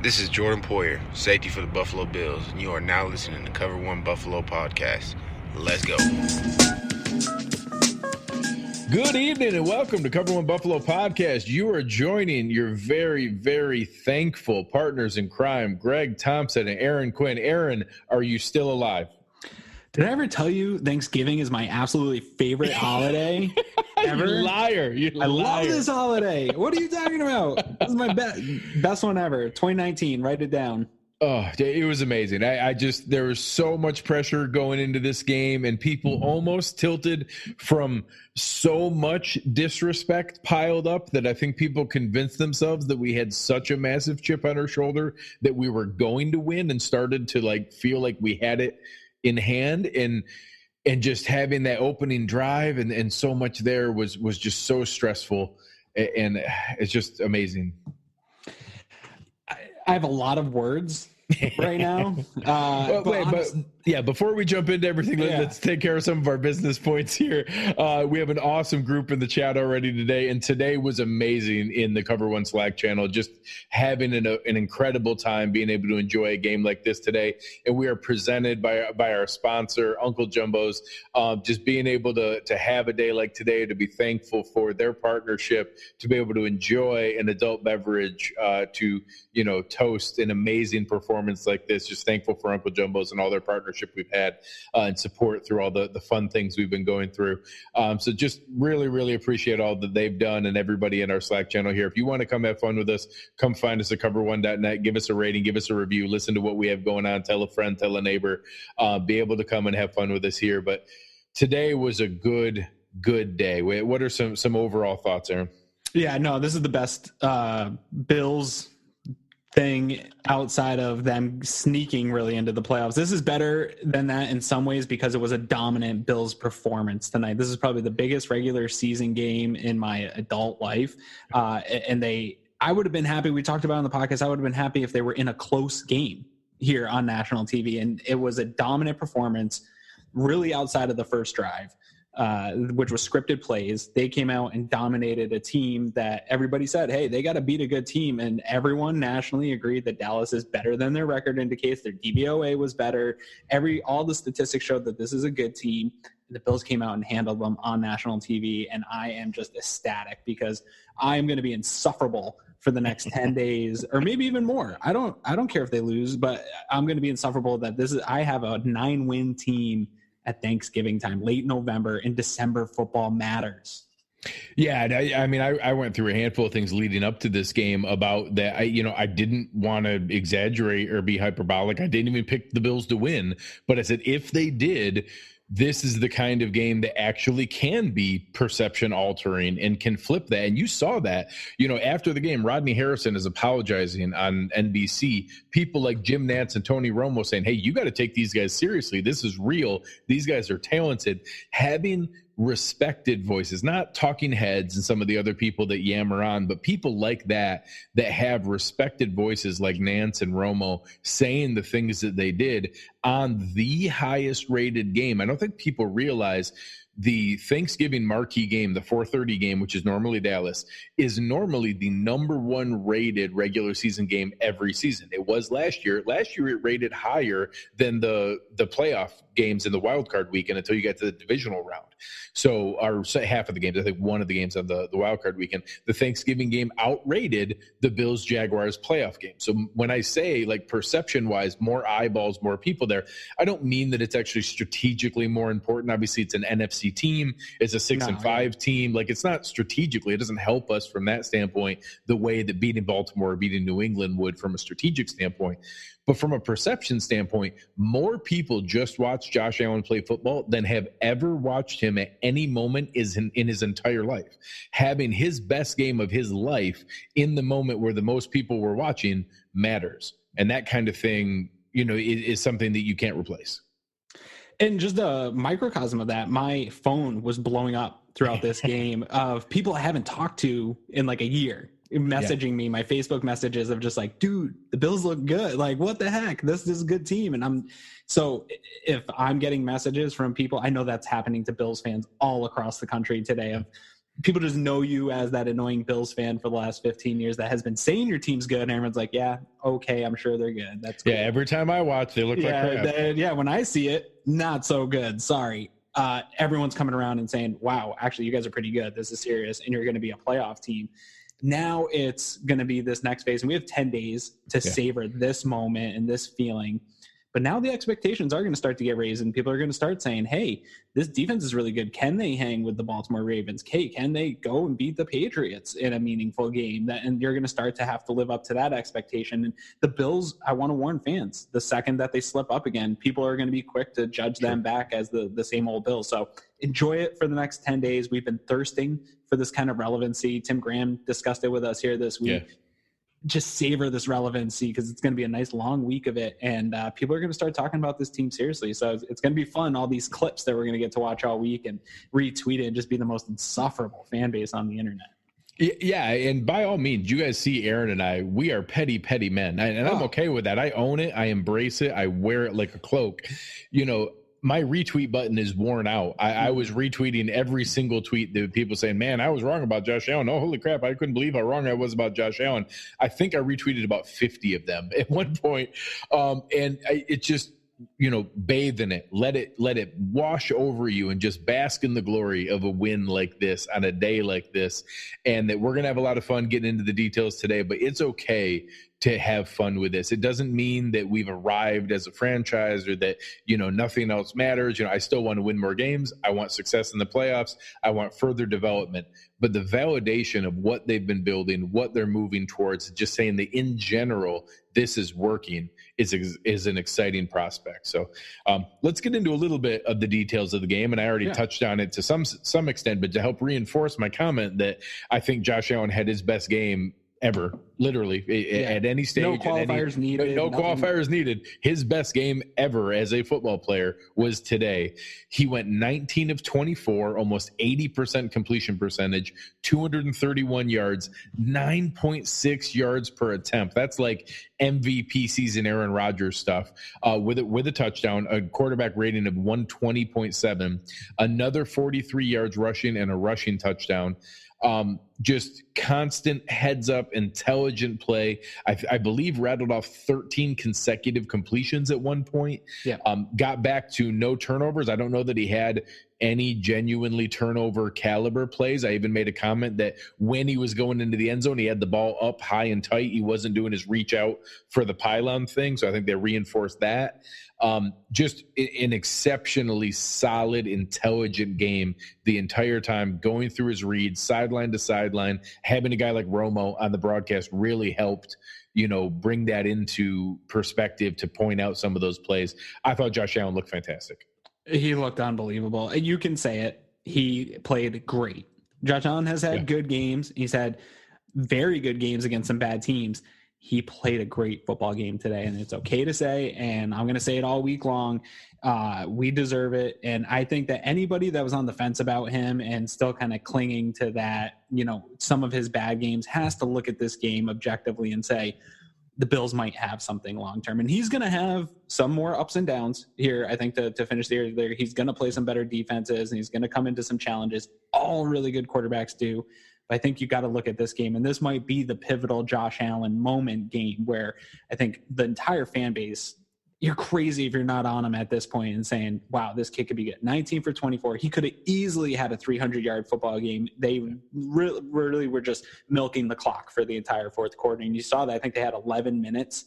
This is Jordan Poyer, safety for the Buffalo Bills, and you are now listening to Cover 1 Buffalo Podcast. Let's go. Good evening and welcome to Cover 1 Buffalo Podcast. You are joining your very, very thankful partners in crime, Greg Thompson and Aaron Quinn. Aaron, are you still alive? Did I ever tell you Thanksgiving is my absolutely favorite holiday ever? You liar. I love this holiday. What are you talking about? This is my best one ever. 2019. Write it down. Oh, it was amazing. There was so much pressure going into this game, and people almost tilted from so much disrespect piled up that I think people convinced themselves that we had such a massive chip on our shoulder that we were going to win and started to feel like we had it in hand, and just having that opening drive and so much there was just so stressful, and it's just amazing. I have a lot of words right now. Before we jump into everything, let's take care of some of our business points here. We have an awesome group in the chat already today, and today was amazing in the Cover 1 Slack channel, just having an incredible time being able to enjoy a game like this today. And we are presented by our sponsor, Uncle Jumbo's. Just being able to have a day like today, to be thankful for their partnership, to be able to enjoy an adult beverage, to toast an amazing performance like this. Just thankful for Uncle Jumbo's and all their partnerships we've had and support through all the fun things we've been going through. So just really, really appreciate all that they've done and everybody in our Slack channel here. If you want to come have fun with us, come find us at cover1.net, give us a rating, give us a review, listen to what we have going on, tell a friend, tell a neighbor, be able to come and have fun with us here. But today was a good day. What are some overall thoughts, Aaron? Yeah, no, this is the best Bills thing outside of them sneaking really into the playoffs. This is better than that in some ways because it was a dominant Bills performance tonight. This is probably the biggest regular season game in my adult life. I would have been happy. We talked about on the podcast. I would have been happy if they were in a close game here on national TV. And it was a dominant performance really outside of the first drive. Which was scripted plays. They came out and dominated a team that everybody said, hey, they got to beat a good team. And everyone nationally agreed that Dallas is better than their record indicates. Their DVOA was better. All the statistics showed that this is a good team. The Bills came out and handled them on national TV. And I am just ecstatic because I am going to be insufferable for the next 10 days or maybe even more. I don't care if they lose, but I'm going to be insufferable that I have a 9-win team at Thanksgiving time, late November, and December football matters. Yeah, I went through a handful of things leading up to this game about that. I didn't want to exaggerate or be hyperbolic. I didn't even pick the Bills to win, but I said if they did, this is the kind of game that actually can be perception altering and can flip that. And you saw that, after the game, Rodney Harrison is apologizing on NBC. People like Jim Nantz and Tony Romo saying, hey, you got to take these guys seriously. This is real. These guys are talented. Having respected voices, not talking heads and some of the other people that yammer on, but people like that have respected voices like Nance and Romo saying the things that they did on the highest rated game. I don't think people realize the Thanksgiving marquee game, the 4:30 game, which is normally Dallas, is normally the number one rated regular season game every season. It was last year. Last year, it rated higher than the playoff games in the wild card weekend until you get to the divisional round. So half of the games, I think one of the games on the wild card weekend, the Thanksgiving game outrated the Bills-Jaguars playoff game. So when I say perception-wise, more eyeballs, more people there, I don't mean that it's actually strategically more important. Obviously, it's an NFC team. It's a 6-5 team. It's not strategically. It doesn't help us from that standpoint the way that beating Baltimore or beating New England would from a strategic standpoint. But from a perception standpoint, more people just watch Josh Allen play football than have ever watched him at any moment in his entire life. Having his best game of his life in the moment where the most people were watching matters. And that kind of thing, is something that you can't replace. And just a microcosm of that, my phone was blowing up throughout this game of people I haven't talked to in a year. Messaging me, my Facebook messages of just dude, the Bills look good. What the heck? This is a good team. And if I'm getting messages from people, I know that's happening to Bills fans all across the country today of people just know you as that annoying Bills fan for the last 15 years that has been saying your team's good. And everyone's like, yeah, okay, I'm sure they're good. That's cool. Yeah, every time I watch, they look like crap. When I see it, not so good. Sorry. Everyone's coming around and saying, wow, actually, you guys are pretty good. This is serious, and you're going to be a playoff team. Now it's going to be this next phase, and we have 10 days to savor this moment and this feeling. But now the expectations are going to start to get raised, and people are going to start saying, hey, this defense is really good. Can they hang with the Baltimore Ravens? Hey, can they go and beat the Patriots in a meaningful game? And you're going to start to have to live up to that expectation. And the Bills, I want to warn fans, the second that they slip up again, people are going to be quick to judge them back as the same old Bills. So enjoy it for the next 10 days. We've been thirsting for this kind of relevancy. Tim Graham discussed it with us here this week. Yeah. Just savor this relevancy because it's going to be a nice long week of it. And people are going to start talking about this team seriously. So it's going to be fun. All these clips that we're going to get to watch all week and retweet it and just be the most insufferable fan base on the internet. Yeah. And by all means, you guys see Aaron and I, we are petty men. And I'm okay with that. I own it. I embrace it. I wear it like a cloak. My retweet button is worn out. I was retweeting every single tweet that people saying, man, I was wrong about Josh Allen. Oh, holy crap. I couldn't believe how wrong I was about Josh Allen. I think I retweeted about 50 of them at one point. It just, bathe in it, let it wash over you and just bask in the glory of a win like this on a day like this. And that we're going to have a lot of fun getting into the details today, but it's okay to have fun with this. It doesn't mean that we've arrived as a franchise or that, nothing else matters. I still want to win more games. I want success in the playoffs. I want further development, but the validation of what they've been building, what they're moving towards, just saying that in general, this is working is an exciting prospect. So let's get into a little bit of the details of the game. And I already touched on it to some extent, but to help reinforce my comment that I think Josh Allen had his best game ever, literally at any stage. No qualifiers needed. No qualifiers needed. His best game ever as a football player was today. He went 19 of 24, almost 80% completion percentage, 231 yards, 9.6 yards per attempt. That's like MVP season Aaron Rodgers stuff. With a touchdown, a quarterback rating of 120.7, another 43 yards rushing and a rushing touchdown. Just constant heads up, intelligent play. I believe rattled off 13 consecutive completions at one point. Yeah. Got back to no turnovers. I don't know that he had any genuinely turnover caliber plays. I even made a comment that when he was going into the end zone, he had the ball up high and tight. He wasn't doing his reach out for the pylon thing. So I think they reinforced that. Just an exceptionally solid, intelligent game the entire time, going through his reads, sideline to sideline. Having a guy like Romo on the broadcast really helped, bring that into perspective to point out some of those plays. I thought Josh Allen looked fantastic. He looked unbelievable. And you can say it. He played great. Josh Allen has had good games. He's had very good games against some bad teams. He played a great football game today, and it's okay to say, and I'm going to say it all week long. We deserve it. And I think that anybody that was on the fence about him and still kind of clinging to that, some of his bad games has to look at this game objectively and say, the Bills might have something long-term, and he's going to have some more ups and downs here. I think to finish the year there, he's going to play some better defenses and he's going to come into some challenges. All really good quarterbacks do. But I think you got to look at this game, and this might be the pivotal Josh Allen moment game where I think the entire fan base, you're crazy if you're not on him at this point and saying, wow, this kid could be good. 19 for 24. He could have easily had a 300-yard football game. They really were just milking the clock for the entire fourth quarter. And you saw that. I think they had 11 minutes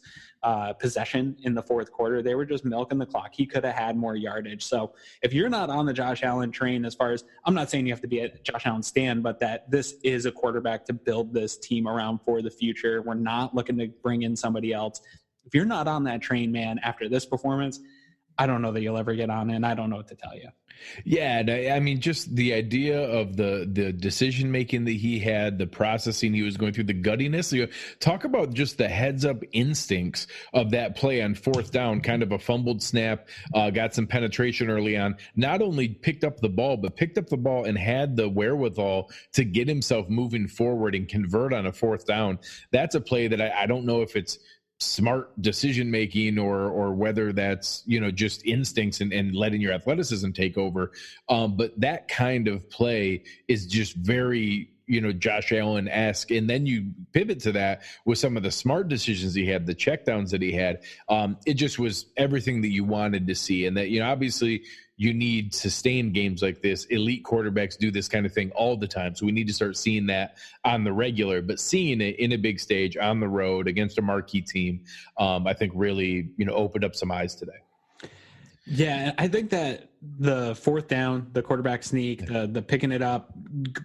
possession in the fourth quarter. They were just milking the clock. He could have had more yardage. So if you're not on the Josh Allen train, as far as, I'm not saying you have to be at Josh Allen stand, but that this is a quarterback to build this team around for the future. We're not looking to bring in somebody else. If you're not on that train, man, after this performance, I don't know that you'll ever get on it, and I don't know what to tell you. Yeah, I mean, just the idea of the decision-making that he had, the processing he was going through, the guttiness. Talk about just the heads-up instincts of that play on fourth down, kind of a fumbled snap, got some penetration early on. Not only picked up the ball, but picked up the ball and had the wherewithal to get himself moving forward and convert on a fourth down. That's a play that I don't know if it's smart decision making or whether that's, just instincts and letting your athleticism take over. But that kind of play is just very, Josh Allen-esque. And then you pivot to that with some of the smart decisions he had, the checkdowns that he had. It just was everything that you wanted to see. And that, obviously you need sustained games like this. Elite quarterbacks do this kind of thing all the time. So we need to start seeing that on the regular, but seeing it in a big stage on the road against a marquee team, I think really, opened up some eyes today. Yeah, I think that the fourth down, the quarterback sneak, the picking it up,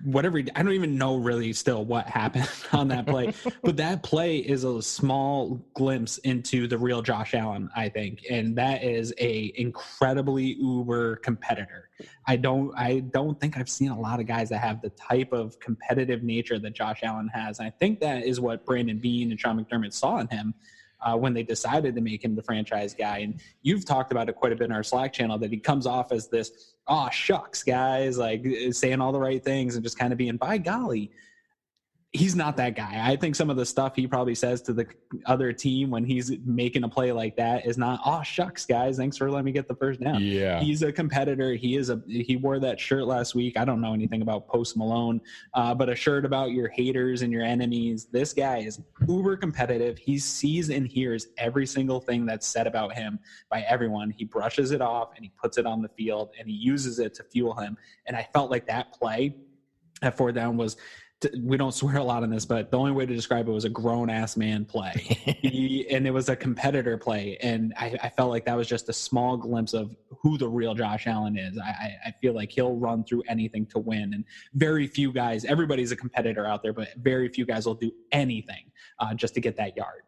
whatever, I don't even know really still what happened on that play, but that play is a small glimpse into the real Josh Allen, I think, and that is a incredibly uber competitor. I don't think I've seen a lot of guys that have the type of competitive nature that Josh Allen has. I think that is what Brandon Beane and Sean McDermott saw in him when they decided to make him the franchise guy. And you've talked about it quite a bit in our Slack channel, that he comes off as this, oh, shucks, guys, like saying all the right things and just kind of being, by golly. He's not that guy. I think some of the stuff he probably says to the other team when he's making a play like that is not, oh, shucks, guys, thanks for letting me get the first down. Yeah. He's a competitor. He wore that shirt last week. I don't know anything about Post Malone, but a shirt about your haters and your enemies. This guy is uber competitive. He sees and hears every single thing that's said about him by everyone. He brushes it off and he puts it on the field and he uses it to fuel him. And I felt like that play at fourth down was, we don't swear a lot on this, but the only way to describe it was a grown-ass man play. And it was a competitor play. And I felt like that was just a small glimpse of who the real Josh Allen is. I feel like he'll run through anything to win. And very few guys, everybody's a competitor out there, but very few guys will do anything just to get that yard.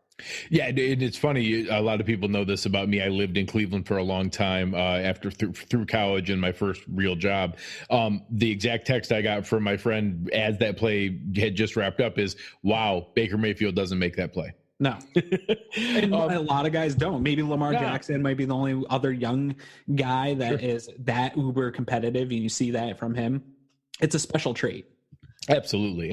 Yeah, and it's funny. A lot of people know this about me. I lived in Cleveland for a long time after through college and my first real job. The exact text I got from my friend as that play had just wrapped up is, wow, Baker Mayfield doesn't make that play. No. And a lot of guys don't. Maybe Lamar Jackson might be the only other young guy that is that uber competitive, and you see that from him. It's a special trait. Absolutely.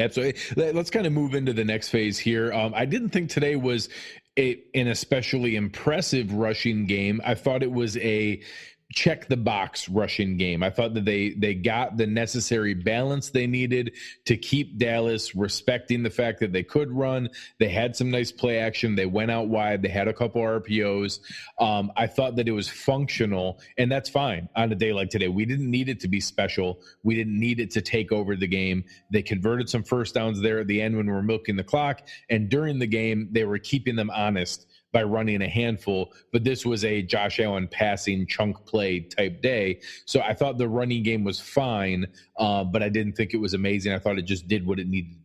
Let's kind of move into the next phase here. I didn't think today was an especially impressive rushing game. I thought it was a check the box rushing game. I thought that they got the necessary balance they needed to keep Dallas respecting the fact that they could run. They had some nice play action. They went out wide. They had a couple RPOs. I thought that it was functional, and that's fine on a day like today. We didn't need it to be special. We didn't need it to take over the game. They converted some first downs there at the end when we were milking the clock, and during the game, they were keeping them honest by running a handful, but this was a Josh Allen passing chunk play type day. So I thought the running game was fine, but I didn't think it was amazing. I thought it just did what it needed to do.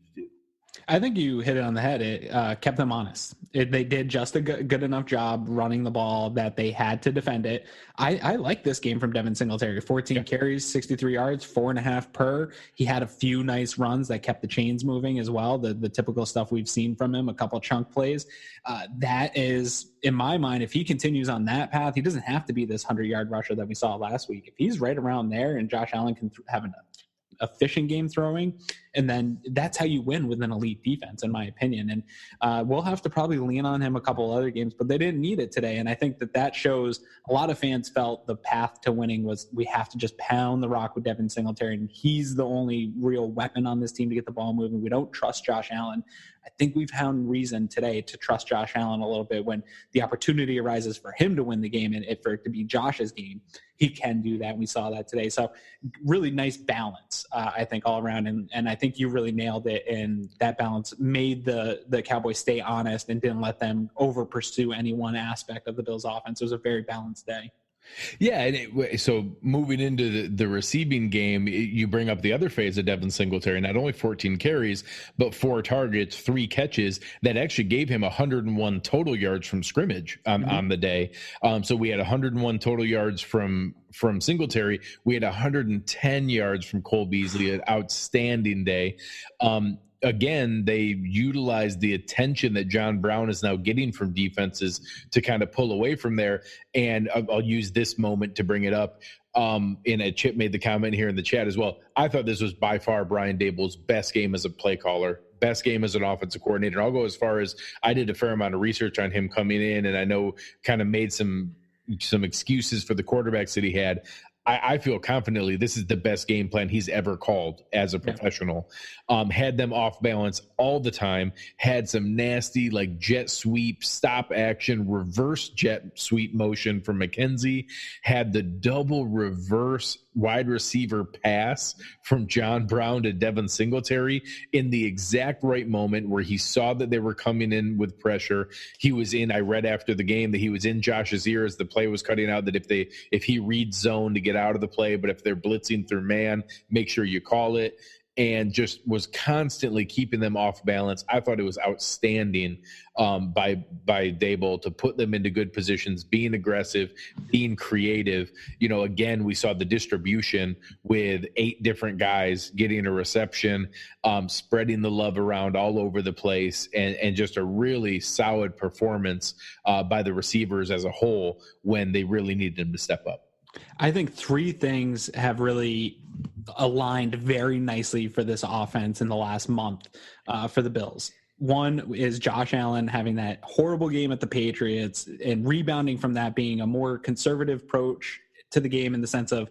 I think you hit it on the head. It kept them honest. They did just a good enough job running the ball that they had to defend it. I like this game from Devin Singletary. 14 carries, 63 yards, 4.5 per. He had a few nice runs that kept the chains moving as well, the typical stuff we've seen from him, a couple chunk plays. That is, in my mind, if he continues on that path, he doesn't have to be this 100-yard rusher that we saw last week. If he's right around there and Josh Allen can have an efficient game throwing, and then that's how you win with an elite defense, in my opinion. And we'll have to probably lean on him a couple other games, but they didn't need it today. And I think that shows a lot of fans felt the path to winning was we have to just pound the rock with Devin Singletary, and he's the only real weapon on this team to get the ball moving. We don't trust Josh Allen. I think we've found reason today to trust Josh Allen a little bit when the opportunity arises for him to win the game and for it to be Josh's game. He can do that. We saw that today. So really nice balance, I think, all around. And I think you really nailed it. And that balance made the Cowboys stay honest and didn't let them over pursue any one aspect of the Bills offense. It was a very balanced day. Yeah, and so moving into the receiving game, you bring up the other phase of Devin Singletary, not only 14 carries, but 4 targets, 3 catches that actually gave him 101 total yards from scrimmage on the day. So we had 101 total yards from Singletary. We had 110 yards from Cole Beasley, an outstanding day. Again, they utilized the attention that John Brown is now getting from defenses to kind of pull away from there. And I'll use this moment to bring it up. Chip made the comment here in the chat as well. I thought this was by far Brian Daboll's best game as a play caller best game as an offensive coordinator. I'll go as far as I did a fair amount of research on him coming in, and I know kind of made some excuses for the quarterbacks that he had. I feel confidently this is the best game plan he's ever called as a professional. Had them off balance all the time, had some nasty like jet sweep, stop action, reverse jet sweep motion from McKenzie, had the double reverse wide receiver pass from John Brown to Devin Singletary in the exact right moment where he saw that they were coming in with pressure. He was in, I read after the game that he was in Josh's ear as the play was cutting out, that if he reads zone to get out of the play, but if they're blitzing through man, make sure you call it, and just was constantly keeping them off balance. I thought it was outstanding by Daboll to put them into good positions, being aggressive, being creative. You know, again, we saw the distribution with 8 different guys getting a reception, spreading the love around all over the place, and just a really solid performance by the receivers as a whole when they really needed them to step up. I think 3 things have really aligned very nicely for this offense in the last month for the Bills. One is Josh Allen having that horrible game at the Patriots and rebounding from that, being a more conservative approach to the game in the sense of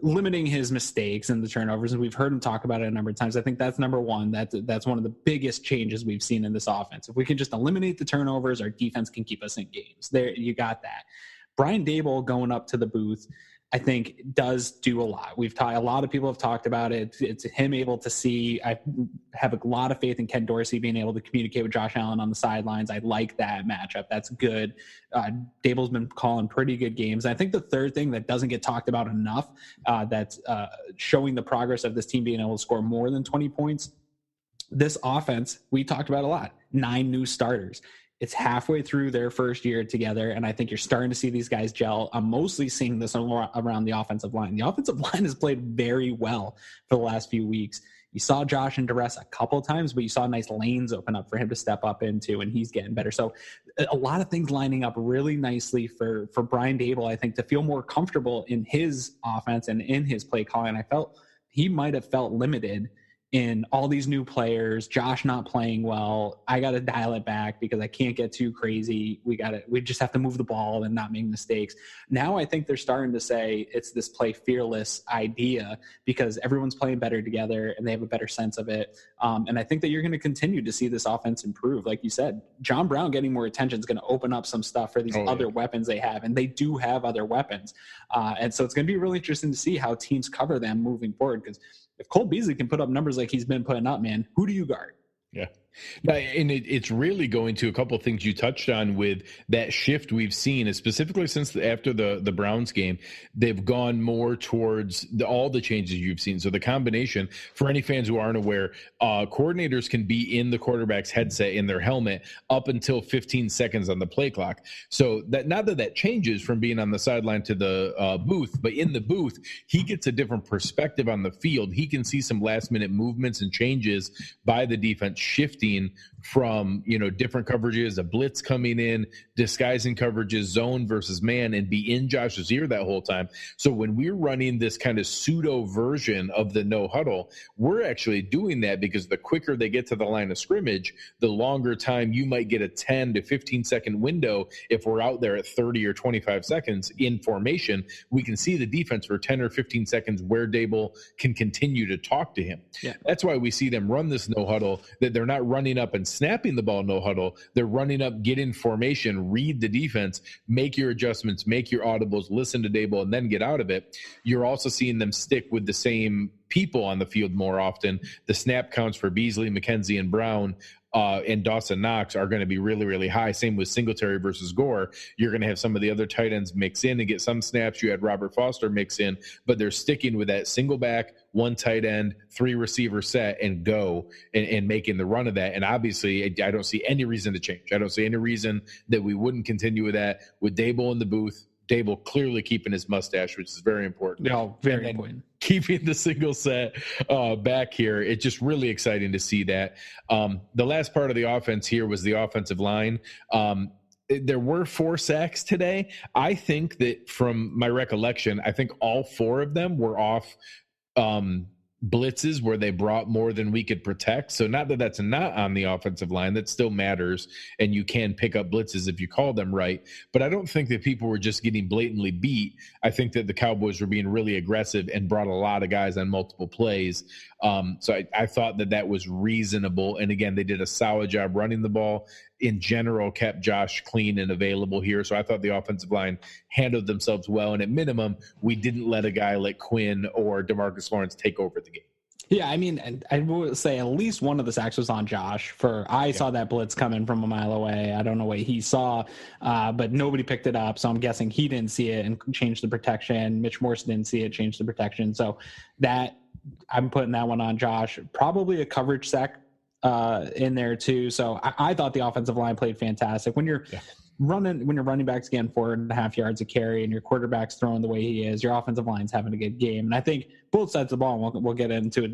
limiting his mistakes and the turnovers. And we've heard him talk about it a number of times. I think that's number one. That's one of the biggest changes we've seen in this offense. If we can just eliminate the turnovers, our defense can keep us in games. There, you got that. Brian Daboll going up to the booth, I think, does do a lot. A lot of people have talked about it. It's him able to see. I have a lot of faith in Ken Dorsey being able to communicate with Josh Allen on the sidelines. I like that matchup. That's good. Daboll's been calling pretty good games. I think the third thing that doesn't get talked about enough, that's showing the progress of this team being able to score more than 20 points. This offense, we talked about a lot. 9 new starters. It's halfway through their first year together, and I think you're starting to see these guys gel. I'm mostly seeing this around the offensive line. The offensive line has played very well for the last few weeks. You saw Josh in duress a couple of times, but you saw nice lanes open up for him to step up into, and he's getting better. So a lot of things lining up really nicely for Brian Daboll, I think, to feel more comfortable in his offense and in his play calling. I felt he might have felt limited in all these new players, Josh not playing well. I got to dial it back because I can't get too crazy. We just have to move the ball and not make mistakes. Now I think they're starting to say it's this play fearless idea because everyone's playing better together and they have a better sense of it. And I think that you're going to continue to see this offense improve. Like you said, John Brown getting more attention is going to open up some stuff for these other weapons they have. And they do have other weapons. And so it's going to be really interesting to see how teams cover them moving forward, because if Cole Beasley can put up numbers like he's been putting up, man, who do you guard? Yeah. And it's really going to a couple of things you touched on with that shift we've seen, and specifically since after the Browns game, they've gone more towards all the changes you've seen. So the combination, for any fans who aren't aware, coordinators can be in the quarterback's headset in their helmet up until 15 seconds on the play clock. So that not that changes from being on the sideline to the booth, but in the booth, he gets a different perspective on the field. He can see some last minute movements and changes by the defense shifting from, different coverages, a blitz coming in, disguising coverages, zone versus man, and be in Josh's ear that whole time. So when we're running this kind of pseudo version of the no huddle, we're actually doing that because the quicker they get to the line of scrimmage, the longer time you might get a 10 to 15 second window. If we're out there at 30 or 25 seconds in formation, we can see the defense for 10 or 15 seconds where Daboll can continue to talk to him. Yeah. That's why we see them run this no huddle, that they're not running up and snapping the ball no huddle. They're running up, get in formation, read the defense, make your adjustments, make your audibles, listen to Daboll, and then get out of it. You're also seeing them stick with the same people on the field more often. The snap counts for Beasley, McKenzie, and Brown and Dawson Knox are going to be really, really high. Same with Singletary versus Gore. You're going to have some of the other tight ends mix in and get some snaps. You had Robert Foster mix in, but they're sticking with that single back, 1 tight end, 3 receiver set, and go and making the run of that. And obviously, I don't see any reason to change. I don't see any reason that we wouldn't continue with that with Daboll in the booth. Daboll clearly keeping his mustache, which is very important. No, very important. Keeping the single set back here. It's just really exciting to see that. The last part of the offense here was the offensive line. There were 4 sacks today. I think that from my recollection, I think all 4 of them were off blitzes where they brought more than we could protect. So not that that's not on the offensive line, that still matters, and you can pick up blitzes if you call them right. But I don't think that people were just getting blatantly beat. I think that the Cowboys were being really aggressive and brought a lot of guys on multiple plays. So I thought that was reasonable. And again, they did a solid job running the ball. In general, kept Josh clean and available here. So I thought the offensive line handled themselves well. And at minimum, we didn't let a guy like Quinn or DeMarcus Lawrence take over the game. Yeah, I mean, I would say at least one of the sacks was on Josh. I saw that blitz coming from a mile away. I don't know what he saw, but nobody picked it up. So I'm guessing he didn't see it and changed the protection. Mitch Morse didn't see it, changed the protection. So that I'm putting that one on Josh. Probably a coverage sack in there too. So I thought the offensive line played fantastic. When you're running backs getting 4.5 yards a carry and your quarterback's throwing the way he is, your offensive line's having a good game. And I think both sides of the ball, we'll get into it.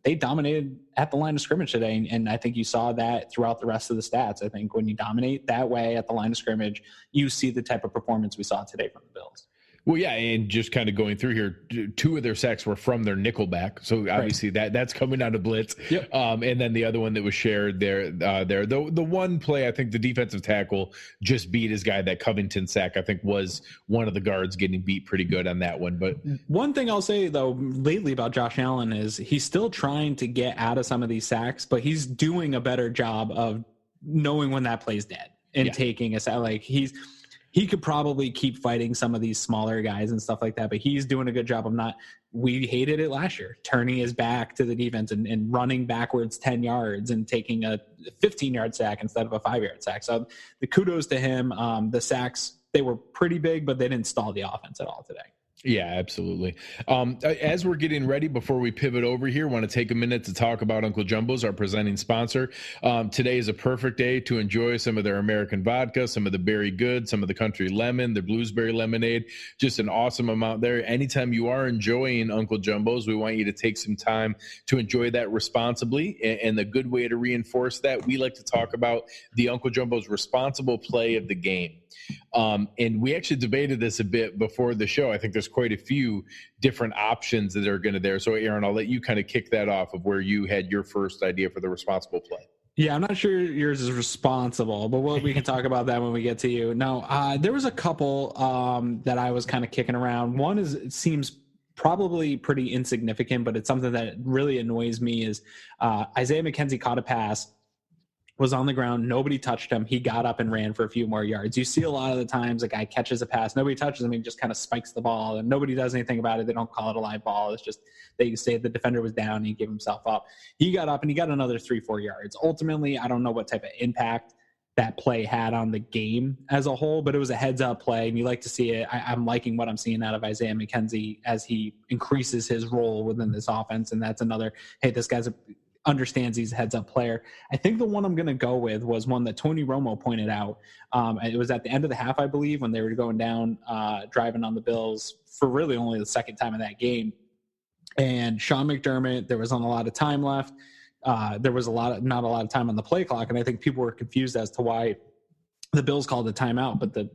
They dominated at the line of scrimmage today. And I think you saw that throughout the rest of the stats. I think when you dominate that way at the line of scrimmage, you see the type of performance we saw today from the Bills. Well, yeah, and just kind of going through here, 2 of their sacks were from their nickelback, so obviously that's coming out of blitz. Yep. And then the other one that was shared there. The one play, I think the defensive tackle just beat his guy. That Covington sack, I think, was one of the guards getting beat pretty good on that one. But one thing I'll say though lately about Josh Allen is he's still trying to get out of some of these sacks, but he's doing a better job of knowing when that play's dead and taking a sack. Like he could probably keep fighting some of these smaller guys and stuff like that, but he's doing a good job of not. We hated it last year, turning his back to the defense and running backwards 10 yards and taking a 15-yard sack instead of a 5-yard sack. So the kudos to him. The sacks, they were pretty big, but they didn't stall the offense at all today. Yeah, absolutely. As we're getting ready, before we pivot over here, want to take a minute to talk about Uncle Jumbo's, our presenting sponsor. Today is a perfect day to enjoy some of their American vodka, some of the Berry Good, some of the Country Lemon, the Bluesberry Lemonade, just an awesome amount there. Anytime you are enjoying Uncle Jumbo's, we want you to take some time to enjoy that responsibly. And the good way to reinforce that, we like to talk about the Uncle Jumbo's responsible play of the game. And we actually debated this a bit before the show. I think there's quite a few different options that are going to there. So Aaron, I'll let you kind of kick that off of where you had your first idea for the responsible play. Yeah, I'm not sure yours is responsible, but we can talk about that when we get to you. No, there was a couple that I was kind of kicking around. One is, it seems probably pretty insignificant, but it's something that really annoys me is Isaiah McKenzie caught a pass, was on the ground, nobody touched him. He got up and ran for a few more yards. You see a lot of the times a guy catches a pass, nobody touches him, he just kind of spikes the ball and nobody does anything about it. They don't call it a live ball. It's just they say the defender was down and he gave himself up. He got up and he got another 3-4 yards. Ultimately, I don't know what type of impact that play had on the game as a whole, but it was a heads up play and you like to see it. I'm liking what I'm seeing out of Isaiah McKenzie as he increases his role within this offense. And that's another, hey, this guy's understands he's a heads-up player. I think the one I'm going to go with was one that Tony Romo pointed out. It was at the end of the half, I believe, when they were going down, driving on the Bills for really only the second time in that game. And Sean McDermott, there wasn't a lot of time left. There was not a lot of time on the play clock, and I think people were confused as to why the Bills called a timeout. But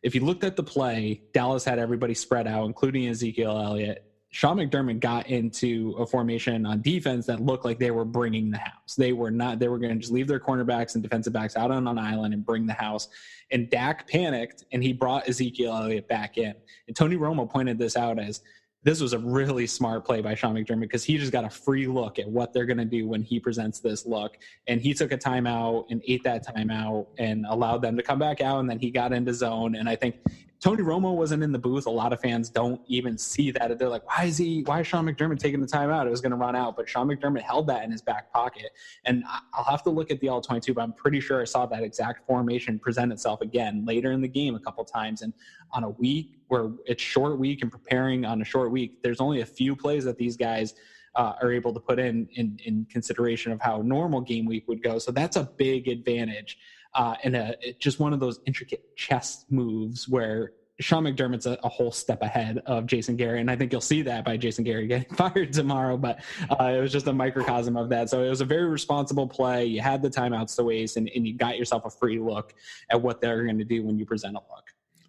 if you looked at the play, Dallas had everybody spread out, including Ezekiel Elliott. Sean McDermott got into a formation on defense that looked like they were bringing the house. They were going to just leave their cornerbacks and defensive backs out on an island and bring the house. And Dak panicked and he brought Ezekiel Elliott back in. And Tony Romo pointed this out as this was a really smart play by Sean McDermott because he just got a free look at what they're going to do when he presents this look. And he took a timeout and ate that timeout and allowed them to come back out. And then he got into zone. And I think Tony Romo wasn't in the booth. A lot of fans don't even see that. They're like, why is Sean McDermott taking the timeout? It was going to run out. But Sean McDermott held that in his back pocket. And I'll have to look at the all-22, but I'm pretty sure I saw that exact formation present itself again later in the game a couple times. And on a week where it's short week and preparing on a short week, there's only a few plays that these guys are able to put in consideration of how normal game week would go. So that's a big advantage. And just one of those intricate chess moves where Sean McDermott's a whole step ahead of Jason Garrett. And I think you'll see that by Jason Garrett getting fired tomorrow, but it was just a microcosm of that. So it was a very responsible play. You had the timeouts to waste and you got yourself a free look at what they're going to do when you present a look.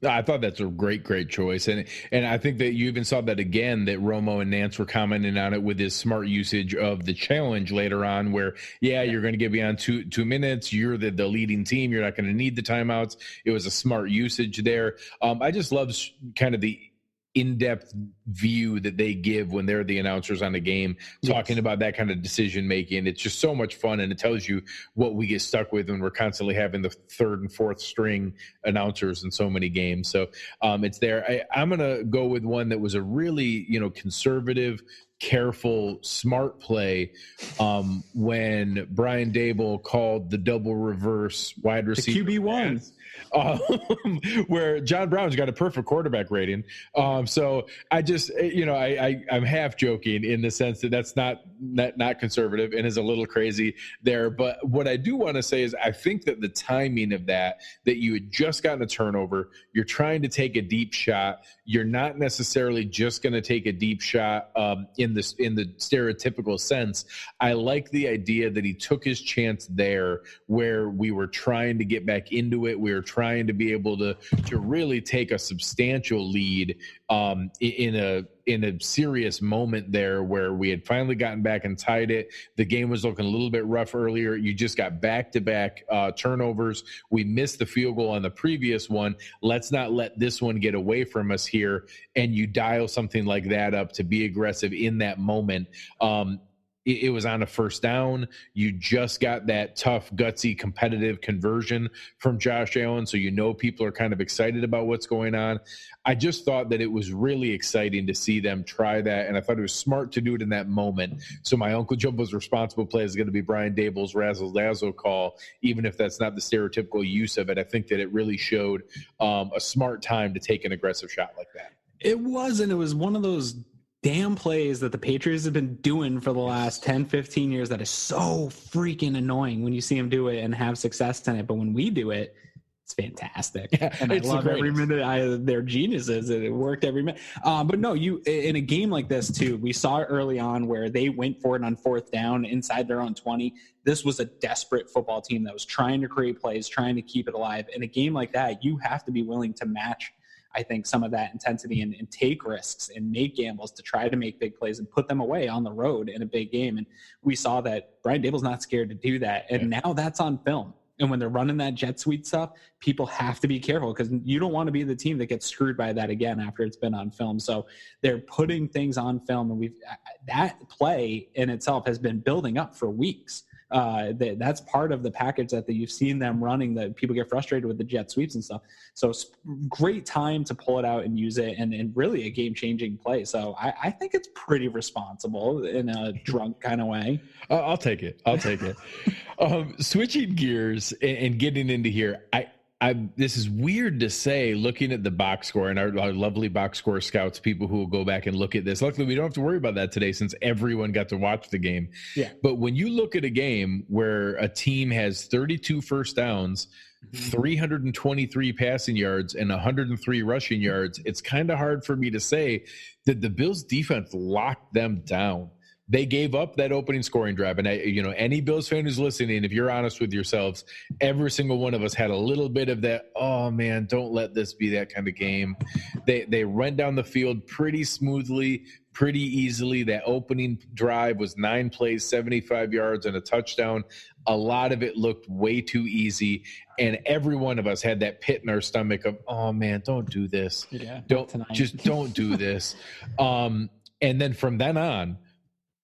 I thought that's a great choice. And I think that you even saw that again, that Romo and Nance were commenting on it with his smart usage of the challenge later on where, you're going to get beyond two minutes. You're the leading team. You're not going to need the timeouts. It was a smart usage there. I just love kind of the in-depth view that they give when they're the announcers on the game, talking about that kind of decision making. It's just so much fun, and it tells you what we get stuck with when we're constantly having the third and fourth string announcers in so many games. So it's there. I'm gonna go with one that was a really conservative, careful, smart play when Brian Dable called the double reverse wide receiver the QB1. Where John Brown's got a perfect quarterback rating. So I just, I'm half joking in the sense that that's not conservative and is a little crazy there. But what I do want to say is I think that the timing of that you had just gotten a turnover, you're trying to take a deep shot. You're not necessarily just going to take a deep shot in the stereotypical sense. I like the idea that he took his chance there where we were trying to get back into it. We were trying to be able to really take a substantial lead in a serious moment there where we had finally gotten back and tied it. The game was looking a little bit rough earlier. You just got back-to-back turnovers. We missed the field goal on the previous one. Let's not let this one get away from us here. And you dial something like that up to be aggressive in that moment. It was on a first down. You just got that tough, gutsy, competitive conversion from Josh Allen, so people are kind of excited about what's going on. I just thought that it was really exciting to see them try that, and I thought it was smart to do it in that moment. So my Uncle Jumbo's responsible play is going to be Brian Dable's razzle-dazzle call, even if that's not the stereotypical use of it. I think that it really showed a smart time to take an aggressive shot like that. It was, and it was one of those damn plays that the Patriots have been doing for the last 10, 15 years that is so freaking annoying when you see them do it and have success in it. But when we do it, it's fantastic. And I love every minute. They're geniuses. It worked every minute. But no, in a game like this too, we saw it early on where they went for it on fourth down inside their own 20. This was a desperate football team that was trying to create plays, trying to keep it alive. In a game like that, you have to be willing to match, I think, some of that intensity and take risks and make gambles to try to make big plays and put them away on the road in a big game. And we saw that Brian Dable's not scared to do that. And now that's on film. And when they're running that jet sweep stuff, people have to be careful because you don't want to be the team that gets screwed by that again after it's been on film. So they're putting things on film, and that play in itself has been building up for weeks. That's part of the package that you've seen them running, that people get frustrated with the jet sweeps and stuff. So it's great time to pull it out and use it, and really a game-changing play. So I think it's pretty responsible in a drunk kind of way. I'll take it. Switching gears and getting into here, this is weird to say, looking at the box score and our lovely box score scouts, people who will go back and look at this. Luckily, we don't have to worry about that today since everyone got to watch the game. Yeah. But when you look at a game where a team has 32 first downs, 323 passing yards, and 103 rushing yards, it's kind of hard for me to say that the Bills defense locked them down. They gave up that opening scoring drive. And, any Bills fan who's listening, if you're honest with yourselves, every single one of us had a little bit of that, oh, man, don't let this be that kind of game. They went down the field pretty smoothly, pretty easily. That opening drive was 9 plays, 75 yards, and a touchdown. A lot of it looked way too easy. And every one of us had that pit in our stomach of, oh, man, don't do this. Yeah, don't do this. And then from then on,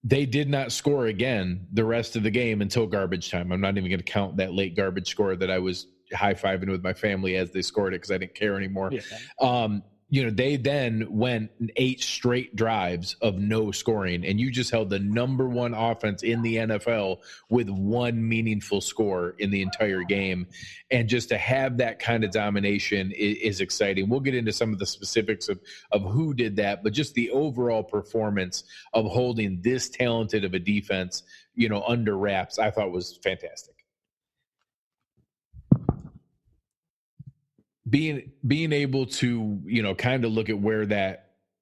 they did not score again the rest of the game until garbage time. I'm not even going to count that late garbage score that I was high-fiving with my family as they scored it because I didn't care anymore. Yeah. They then went 8 straight drives of no scoring, and you just held the number one offense in the NFL with one meaningful score in the entire game. And just to have that kind of domination is exciting. We'll get into some of the specifics of who did that, but just the overall performance of holding this talented of a defense, under wraps, I thought was fantastic. Being able to, kind of look at where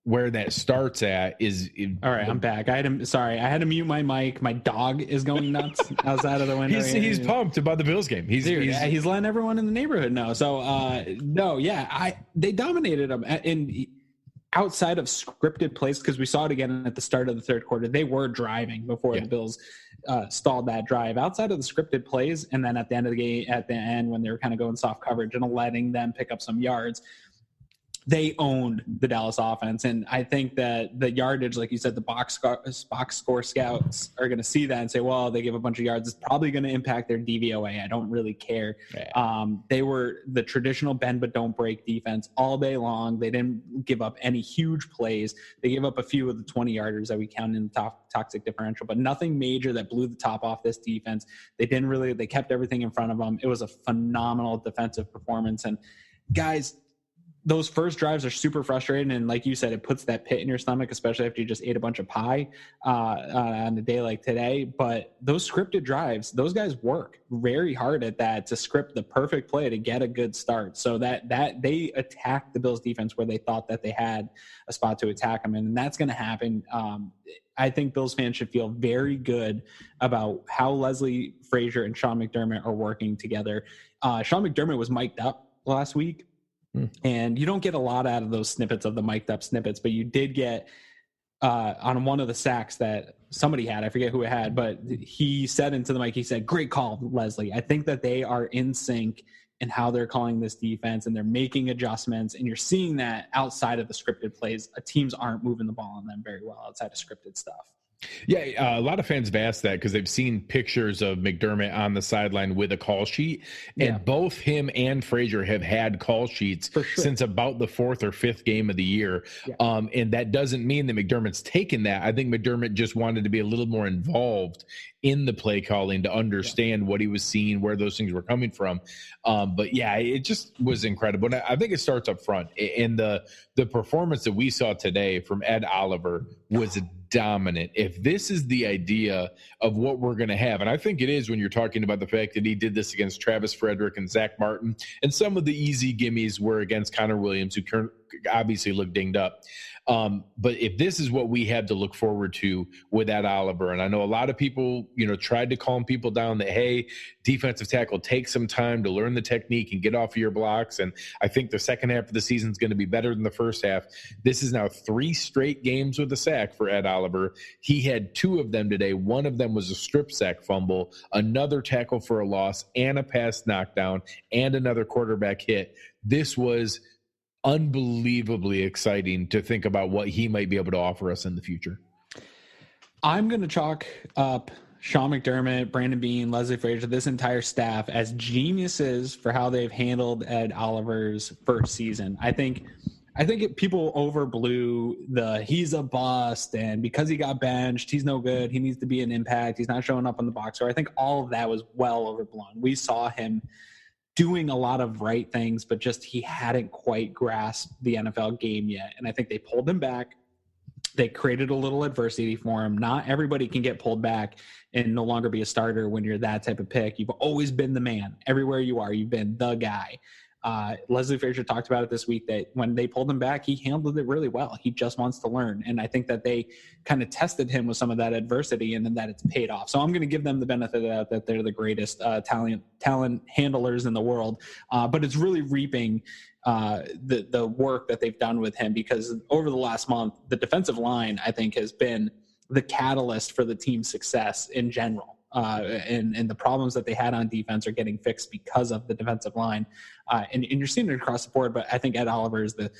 where that starts at is all right. I'm back. I had to mute my mic. My dog is going nuts outside of the window. He's pumped about the Bills game. He's letting everyone in the neighborhood know. So they dominated them outside of scripted plays, because we saw it again at the start of the third quarter. They were driving before the Bills stalled that drive. Outside of the scripted plays, and then at the end of the game, at the end when they were kind of going soft coverage and letting them pick up some yards, they owned the Dallas offense. And I think that the yardage, like you said, the box score scouts are going to see that and say, well, they give a bunch of yards. It's probably going to impact their DVOA. I don't really care. Yeah. They were the traditional bend but don't break defense all day long. They didn't give up any huge plays. They gave up a few of the 20-yarders that we count in the toxic differential, but nothing major that blew the top off this defense. They kept everything in front of them. It was a phenomenal defensive performance. And guys, those first drives are super frustrating. And like you said, it puts that pit in your stomach, especially after you just ate a bunch of pie on a day like today. But those scripted drives, those guys work very hard at that to script the perfect play to get a good start. So that they attacked the Bills defense where they thought that they had a spot to attack them. And that's going to happen. I think Bills fans should feel very good about how Leslie Frazier and Sean McDermott are working together. Sean McDermott was mic'd up last week. And you don't get a lot out of those snippets of the mic'd up snippets, but you did get on one of the sacks that somebody had, I forget who it had, but he said into the mic, he said, "Great call, Leslie." I think that they are in sync in how they're calling this defense, and they're making adjustments. And you're seeing that outside of the scripted plays, teams aren't moving the ball on them very well outside of scripted stuff. Yeah, a lot of fans have asked that because they've seen pictures of McDermott on the sideline with a call sheet, and both him and Frazier have had call sheets since about the fourth or fifth game of the year. Yeah. And that doesn't mean that McDermott's taken that. I think McDermott just wanted to be a little more involved in the play calling to understand what he was seeing, where those things were coming from. But yeah, it just was incredible. And I think it starts up front. And the performance that we saw today from Ed Oliver was dominant. If this is the idea of what we're going to have, and I think it is when you're talking about the fact that he did this against Travis Frederick and Zach Martin, and some of the easy gimmies were against Connor Williams, who obviously looked dinged up. But if this is what we had to look forward to with Ed Oliver, and I know a lot of people, tried to calm people down that, hey, defensive tackle, take some time to learn the technique and get off of your blocks. And I think the second half of the season is going to be better than the first half. This is now 3 straight games with a sack for Ed Oliver. He had 2 of them today. One of them was a strip sack fumble, another tackle for a loss, and a pass knockdown, and another quarterback hit. This was unbelievably exciting to think about what he might be able to offer us in the future. I'm going to chalk up Sean McDermott, Brandon Beane, Leslie Frazier, this entire staff as geniuses for how they've handled Ed Oliver's first season. I think people overblew he's a bust, and because he got benched, he's no good. He needs to be an impact. He's not showing up on the box score. I think all of that was well overblown. We saw him doing a lot of right things, but just he hadn't quite grasped the NFL game yet. And I think they pulled him back. They created a little adversity for him. Not everybody can get pulled back and no longer be a starter when you're that type of pick. You've always been the man. Everywhere you are, you've been the guy. Leslie Frazier talked about it this week that when they pulled him back, he handled it really well. He just wants to learn. And I think that they kind of tested him with some of that adversity, and then that it's paid off. So I'm going to give them the benefit of that they're the greatest talent handlers in the world. But it's really reaping the work that they've done with him, because over the last month, the defensive line, I think, has been the catalyst for the team's success in general. And the problems that they had on defense are getting fixed because of the defensive line. And you're seeing it across the board, but I think Ed Oliver is the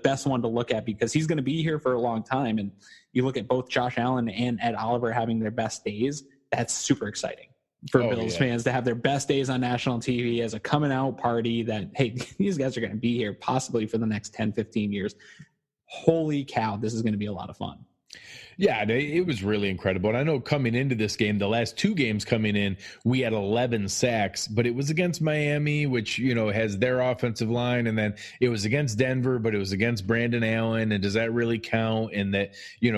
best one to look at because he's going to be here for a long time. And you look at both Josh Allen and Ed Oliver having their best days. That's super exciting for Bills fans to have their best days on national TV as a coming out party that, hey, these guys are going to be here possibly for the next 10, 15 years. Holy cow, this is going to be a lot of fun. Yeah, it was really incredible. And I know coming into this game, the last two games coming in, we had 11 sacks, but it was against Miami, which, has their offensive line. And then it was against Denver, but it was against Brandon Allen. And does that really count? And that,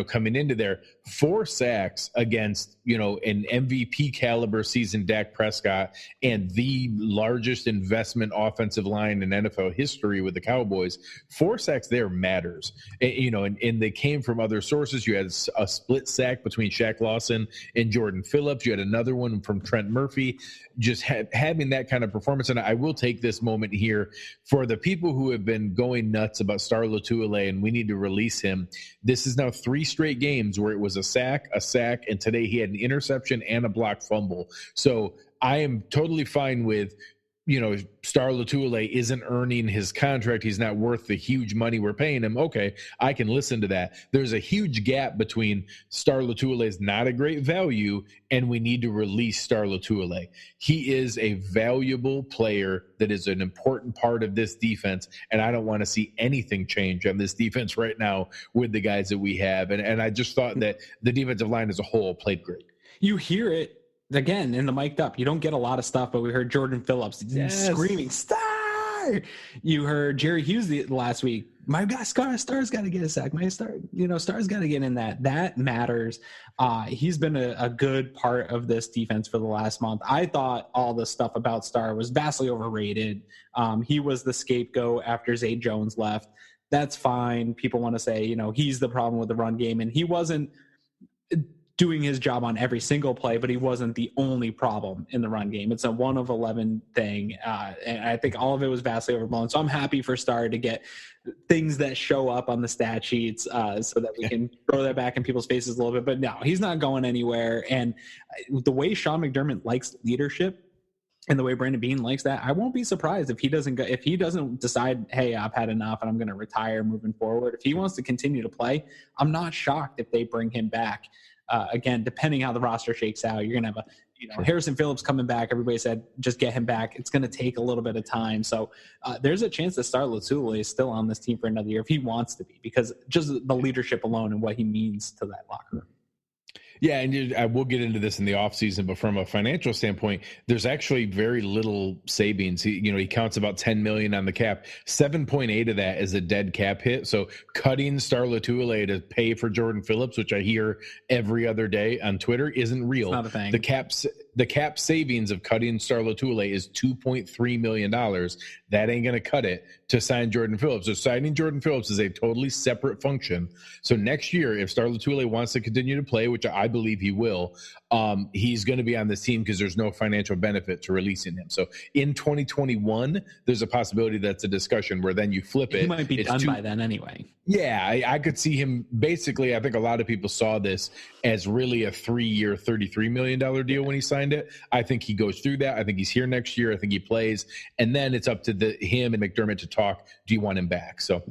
coming into there, 4 sacks against, an MVP caliber season Dak Prescott and the largest investment offensive line in NFL history with the Cowboys. 4 sacks there matters. And they came from other sources. You had a split sack between Shaq Lawson and Jordan Phillips. You had another one from Trent Murphy. Just having that kind of performance. And I will take this moment here for the people who have been going nuts about Star Lotulelei and we need to release him. This is now 3 straight games where it was a sack, and today he had an interception and a blocked fumble. So I am totally fine with, Star Lotulelei isn't earning his contract. He's not worth the huge money we're paying him. Okay, I can listen to that. There's a huge gap between Star Lotulelei is not a great value and we need to release Star Lotulelei. He is a valuable player that is an important part of this defense, and I don't want to see anything change on this defense right now with the guys that we have. And I just thought that the defensive line as a whole played great. You hear it again in the mic'd up. You don't get a lot of stuff, but we heard Jordan Phillips screaming, "Star!" You heard Jerry Hughes last week. My guy, Star's got to get a sack. Star's got to get in that. That matters. He's been a good part of this defense for the last month. I thought all the stuff about Star was vastly overrated. He was the scapegoat after Zay Jones left. That's fine. People want to say, he's the problem with the run game, and he wasn't doing his job on every single play, but he wasn't the only problem in the run game. It's a 1 of 11 thing. And I think all of it was vastly overblown. So I'm happy for Star to get things that show up on the stat sheets so that we can throw that back in people's faces a little bit. But no, he's not going anywhere. And the way Sean McDermott likes leadership and the way Brandon Beane likes that, I won't be surprised if he doesn't decide, hey, I've had enough and I'm going to retire moving forward. If he wants to continue to play, I'm not shocked if they bring him back. Again, depending how the roster shakes out, you're going to have Harrison Phillips coming back. Everybody said, just get him back. It's going to take a little bit of time. So there's a chance that Star Lotulelei is still on this team for another year if he wants to be, because just the leadership alone and what he means to that locker room. Yeah, and I will get into this in the offseason, but from a financial standpoint, there's actually very little savings. He counts about $10 million on the cap. 7.8 of that is a dead cap hit. So cutting Star Lotulelei to pay for Jordan Phillips, which I hear every other day on Twitter, isn't real. It's not a thing. The cap savings of cutting Star Lotulelei is $2.3 million. That ain't going to cut it to sign Jordan Phillips. So signing Jordan Phillips is a totally separate function. So next year, if Star Lotulelei wants to continue to play, which I believe he will, he's going to be on this team because there's no financial benefit to releasing him. So in 2021, there's a possibility that's a discussion where then you flip it. He might be done by then anyway. Yeah, I could see him basically. I think a lot of people saw this as really a 3-year, $33 million deal when he signed it. I think he goes through that. I think he's here next year. I think he plays. And then it's up to him and McDermott to talk. Do you want him back? So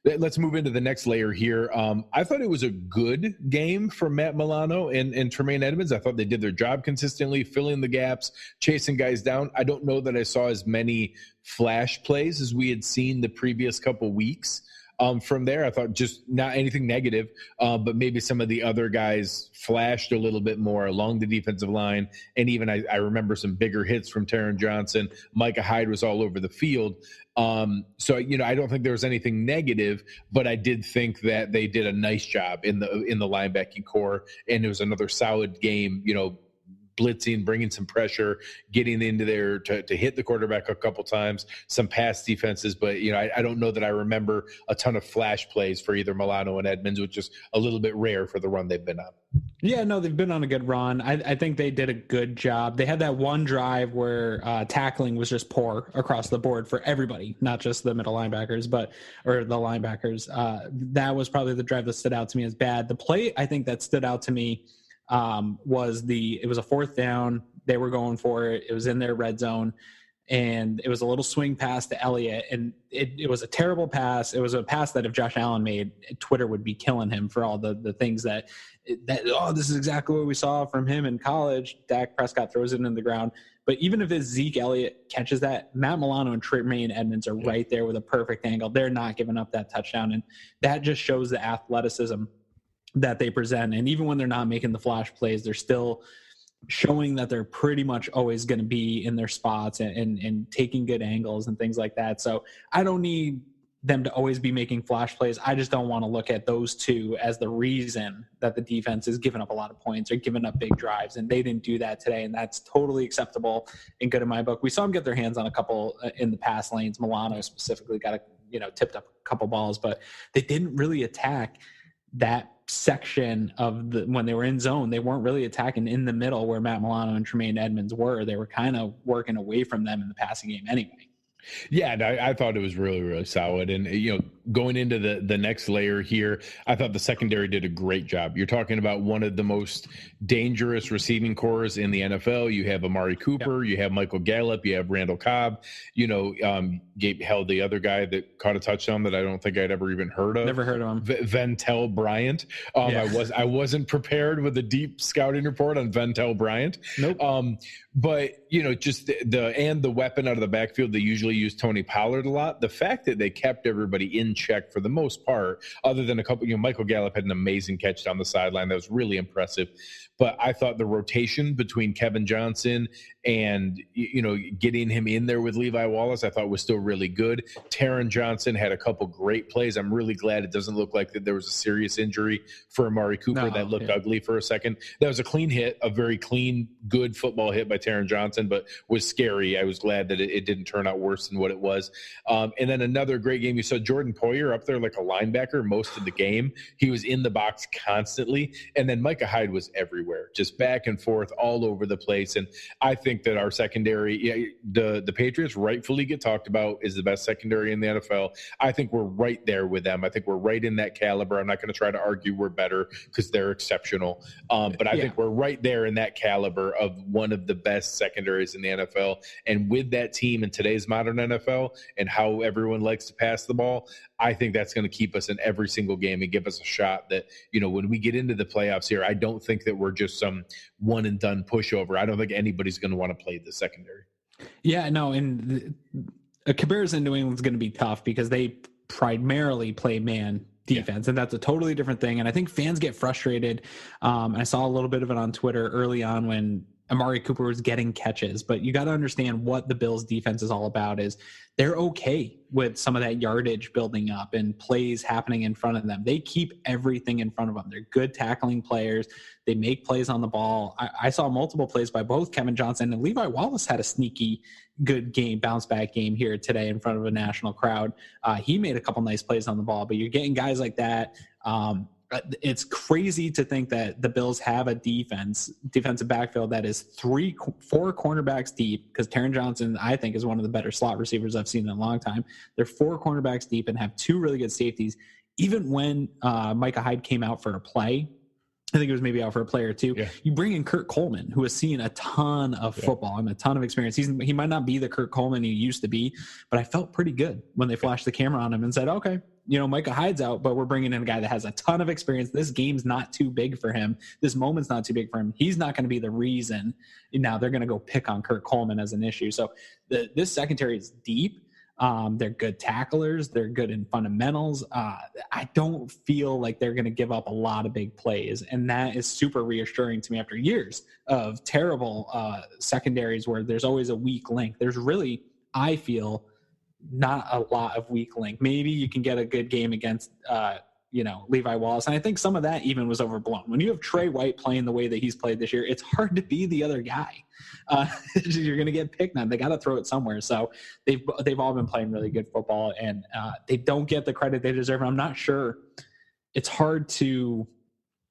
let's move into the next layer here. I thought it was a good game for Matt Milano and Tremaine Edmonds. I thought they did their job consistently, filling the gaps, chasing guys down. I don't know that I saw as many flash plays as we had seen the previous couple weeks. From there, I thought just not anything negative, but maybe some of the other guys flashed a little bit more along the defensive line. And even I remember some bigger hits from Taron Johnson. Micah Hyde was all over the field. So, I don't think there was anything negative, but I did think that they did a nice job in the linebacking core. And it was another solid game, blitzing, bringing some pressure, getting into there to hit the quarterback a couple times, some pass defenses. But, I don't know that I remember a ton of flash plays for either Milano and Edmonds, which is a little bit rare for the run they've been on. Yeah, no, they've been on a good run. I think they did a good job. They had that one drive where tackling was just poor across the board for everybody, not just the middle linebackers, or the linebackers. That was probably the drive that stood out to me as bad. The play I think that stood out to me was it was a 4th down. They were going for it. It was in their red zone, and it was a little swing pass to Elliott, and it was a terrible pass. It was a pass that if Josh Allen made, Twitter would be killing him for all the things that this is exactly what we saw from him in college. Dak Prescott throws it in the ground. But even if it's Zeke Elliott catches that, Matt Milano and Tremaine Edmonds are right there with a perfect angle. They're not giving up that touchdown, and that just shows the athleticism that they present. And even when they're not making the flash plays, they're still showing that they're pretty much always going to be in their spots and taking good angles and things like that. So I don't need them to always be making flash plays. I just don't want to look at those two as the reason that the defense is giving up a lot of points or giving up big drives. And they didn't do that today. And that's totally acceptable and good in my book. We saw them get their hands on a couple in the pass lanes. Milano specifically got tipped up a couple balls, but they didn't really attack that section of when they were in zone. They weren't really attacking in the middle where Matt Milano and Tremaine Edmonds were. They were kind of working away from them in the passing game anyway. Yeah, I thought it was really, really solid. And, going into the next layer here, I thought the secondary did a great job. You're talking about one of the most dangerous receiving corps in the NFL. You have Amari Cooper, you have Michael Gallup, you have Randall Cobb, Gabe held the other guy that caught a touchdown that I don't think I'd ever even heard of. Never heard of him. Ventel Bryant. I wasn't prepared with a deep scouting report on Ventel Bryant. Nope. But, just the weapon out of the backfield, they usually use Tony Pollard a lot. The fact that they kept everybody in check for the most part, other than a couple, Michael Gallup had an amazing catch down the sideline. That was really impressive. But I thought the rotation between Kevin Johnson and, getting him in there with Levi Wallace, I thought was still really good. Taron Johnson had a couple great plays. I'm really glad it doesn't look like that there was a serious injury for Amari Cooper that looked ugly for a second. That was a clean hit, a very clean, good football hit by Taron Johnson, but was scary. I was glad that it didn't turn out worse than what it was. And then another great game. You saw Jordan Poyer up there like a linebacker most of the game. He was in the box constantly. And then Micah Hyde was everywhere, just back and forth all over the place. And I think that our secondary, the Patriots rightfully get talked about is the best secondary in the NFL. I think we're right there with them. I think we're right in that caliber. I'm not going to try to argue we're better because they're exceptional. But I think we're right there in that caliber of one of the best secondaries in the NFL. And with that team in today's modern NFL and how everyone likes to pass the ball, I think that's going to keep us in every single game and give us a shot that, when we get into the playoffs here, I don't think that we're just some one and done pushover. I don't think anybody's going to want to play the secondary. Yeah, no. And a comparison to New England's going to be tough because they primarily play man defense, and that's a totally different thing. And I think fans get frustrated. I saw a little bit of it on Twitter early on when Amari Cooper was getting catches, but you got to understand what the Bills defense is all about is they're okay with some of that yardage building up and plays happening in front of them. They keep everything in front of them. They're good tackling players. They make plays on the ball. I saw multiple plays by both Kevin Johnson and Levi Wallace had a sneaky good game, bounce back game here today in front of a national crowd. He made a couple nice plays on the ball, but you're getting guys like that. It's crazy to think that the Bills have a defensive backfield that is 4 cornerbacks deep, because Taron Johnson, I think, is one of the better slot receivers I've seen in a long time. They're 4 cornerbacks deep and have 2 really good safeties. Even when Micah Hyde came out for a play, I think it was maybe out for a play or two. Yeah. You bring in Kurt Coleman, who has seen a ton of football and a ton of experience. He might not be the Kurt Coleman he used to be, but I felt pretty good when they flashed the camera on him and said, okay, Micah Hyde's out, but we're bringing in a guy that has a ton of experience. This game's not too big for him. This moment's not too big for him. He's not going to be the reason. Now they're going to go pick on Kurt Coleman as an issue. So this secondary is deep. They're good tacklers. They're good in fundamentals. I don't feel like they're going to give up a lot of big plays. And that is super reassuring to me after years of terrible secondaries where there's always a weak link. There's really, I feel, not a lot of weak link. Maybe you can get a good game against, Levi Wallace. And I think some of that even was overblown. When you have Trey White playing the way that he's played this year, it's hard to be the other guy. You're going to get picked on. They got to throw it somewhere. So they've all been playing really good football, and they don't get the credit they deserve. I'm not sure. It's hard to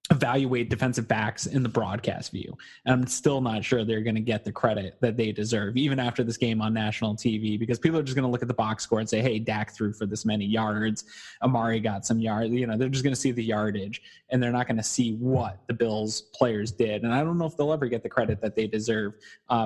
evaluate defensive backs in the broadcast view. And I'm still not sure they're going to get the credit that they deserve, even after this game on national TV, because people are just going to look at the box score and say, hey, Dak threw for this many yards. Amari got some yards. They're just going to see the yardage, and they're not going to see what the Bills players did. And I don't know if they'll ever get the credit that they deserve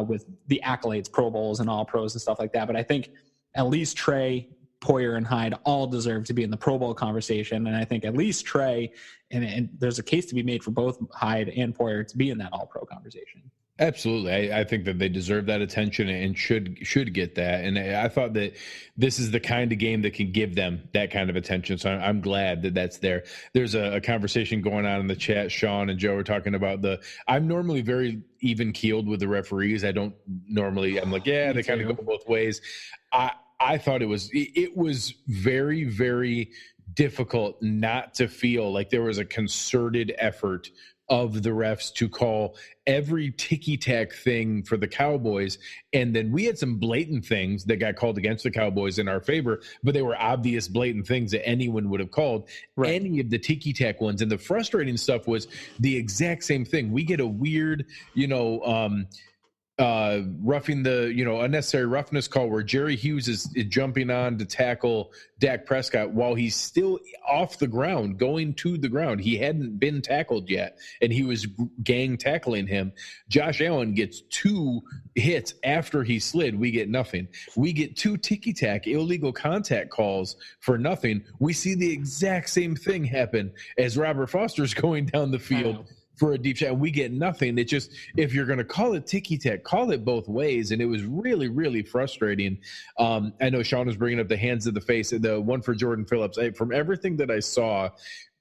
with the accolades, Pro Bowls and All Pros and stuff like that. But I think at least Trey, Poyer, and Hyde all deserve to be in the Pro Bowl conversation. And I think at least Trey, and there's a case to be made for both Hyde and Poyer to be in that All-Pro conversation. Absolutely. I think that they deserve that attention and should get that. And I thought that this is the kind of game that can give them that kind of attention. So I'm glad that that's there. There's a conversation going on in the chat. Sean and Joe are talking about I'm normally very even keeled with the referees. I don't normally, I'm like, yeah, they kind of go both ways. I thought it was very, very difficult not to feel like there was a concerted effort of the refs to call every ticky-tack thing for the Cowboys. And then we had some blatant things that got called against the Cowboys in our favor, but they were obvious blatant things that anyone would have called. Right. Any of the ticky-tack ones. And the frustrating stuff was the exact same thing. We get a weird, roughing the, unnecessary roughness call where Jerry Hughes is jumping on to tackle Dak Prescott while he's still off the ground, going to the ground. He hadn't been tackled yet, and he was gang tackling him. Josh Allen gets 2 hits after he slid. We get nothing. We get 2 ticky-tack illegal contact calls for nothing. We see the exact same thing happen as Robert Foster's going down the field for a deep shot, and we get nothing. It just, if you're going to call it ticky-tack, call it both ways, and it was really, really frustrating. I know Sean was bringing up the hands of the face, the one for Jordan Phillips. From everything that I saw,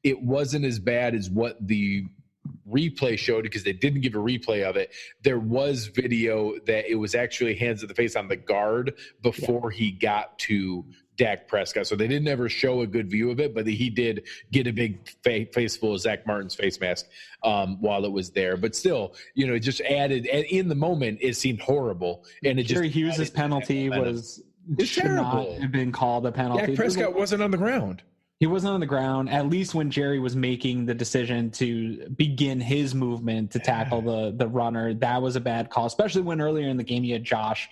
it wasn't as bad as what the replay showed because they didn't give a replay of it. There was video that it was actually hands of the face on the guard before he got to Dak Prescott. So they didn't ever show a good view of it, but he did get a big face full of Zach Martin's face mask while it was there. But still, it just added, in the moment, it seemed horrible. And it Jerry Hughes' penalty should not have been called a penalty. Dak Prescott wasn't on the ground. He wasn't on the ground, at least when Jerry was making the decision to begin his movement to tackle the runner. That was a bad call, especially when earlier in the game you had Josh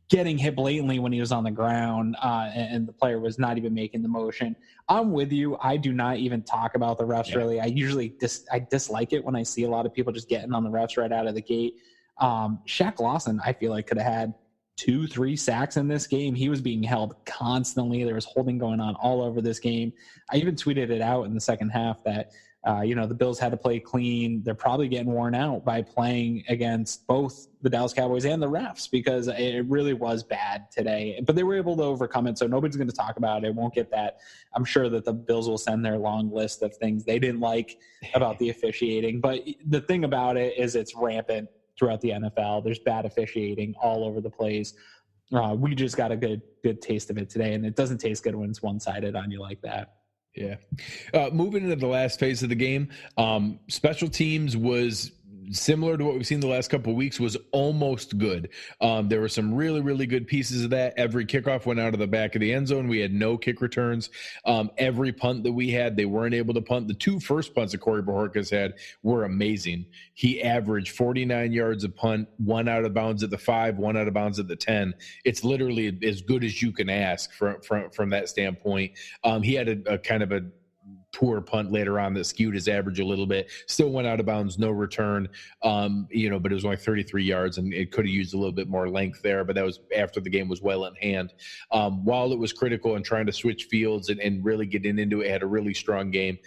getting hit blatantly when he was on the ground and the player was not even making the motion. I'm with you. I do not even talk about the refs really. I usually I dislike it when I see a lot of people just getting on the refs right out of the gate. Shaq Lawson, I feel like, could have had 2-3 sacks in this game. He was being held constantly. There was holding going on all over this game. I even tweeted it out in the second half that the Bills had to play clean. They're probably getting worn out by playing against both the Dallas Cowboys and the refs because it really was bad today. But they were able to overcome it, so nobody's going to talk about it. Won't get that. I'm sure that the Bills will send their long list of things they didn't like about the officiating. But the thing about it is it's rampant throughout the NFL. There's bad officiating all over the place. We just got a good taste of it today, and it doesn't taste good when it's one-sided on you like that. Yeah. Moving into the last phase of the game, special teams was similar to what we've seen the last couple of weeks, was almost good. There were some really, really good pieces of that. Every kickoff went out of the back of the end zone. We had no kick returns. Every punt that we had, they weren't able to punt. The 2 first punts that Corey Bojorquez had were amazing. He averaged 49 yards a punt, 1 out of bounds at the 5, 1 out of bounds at the 10. It's literally as good as you can ask from that standpoint. He had a kind of a poor punt later on that skewed his average a little bit. Still went out of bounds, no return. But it was only 33 yards, and it could have used a little bit more length there. But that was after the game was well in hand. While it was critical and trying to switch fields and really getting into it, had a really strong game.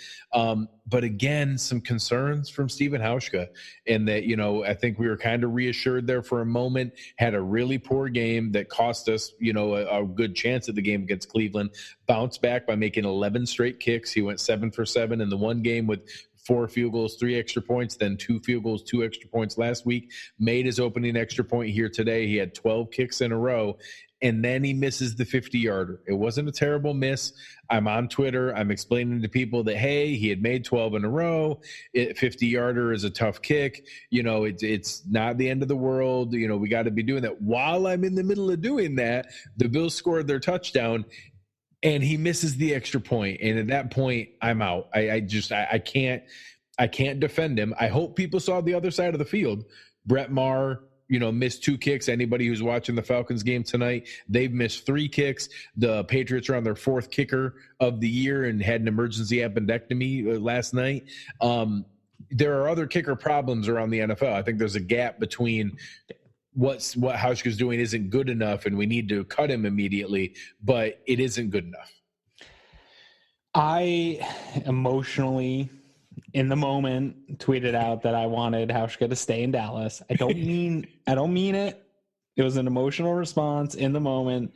But again, some concerns from Stephen Hauschka, and that, I think we were kind of reassured there for a moment. Had a really poor game that cost us, a good chance at the game against Cleveland. Bounced back by making 11 straight kicks. He went 7 for 7 in the one game with 4 field goals, 3 extra points, then 2 field goals, 2 extra points last week. Made his opening extra point here today. He had 12 kicks in a row, and then he misses the 50-yarder. It wasn't a terrible miss. I'm on Twitter. I'm explaining to people that, hey, he had made 12 in a row. 50-yarder is a tough kick. It's not the end of the world. We got to be doing that. While I'm in the middle of doing that, the Bills scored their touchdown, and he misses the extra point. And at that point, I'm out. I can't defend him. I hope people saw the other side of the field. Brett Maher, missed 2 kicks. Anybody who's watching the Falcons game tonight, they've missed 3 kicks. The Patriots are on their 4th kicker of the year and had an emergency appendectomy last night. There are other kicker problems around the NFL. I think there's a gap between what Hauschka's doing isn't good enough, and we need to cut him immediately, but it isn't good enough. I emotionally in the moment tweeted out that I wanted Hauschka to stay in Dallas. I don't mean it. It was an emotional response in the moment.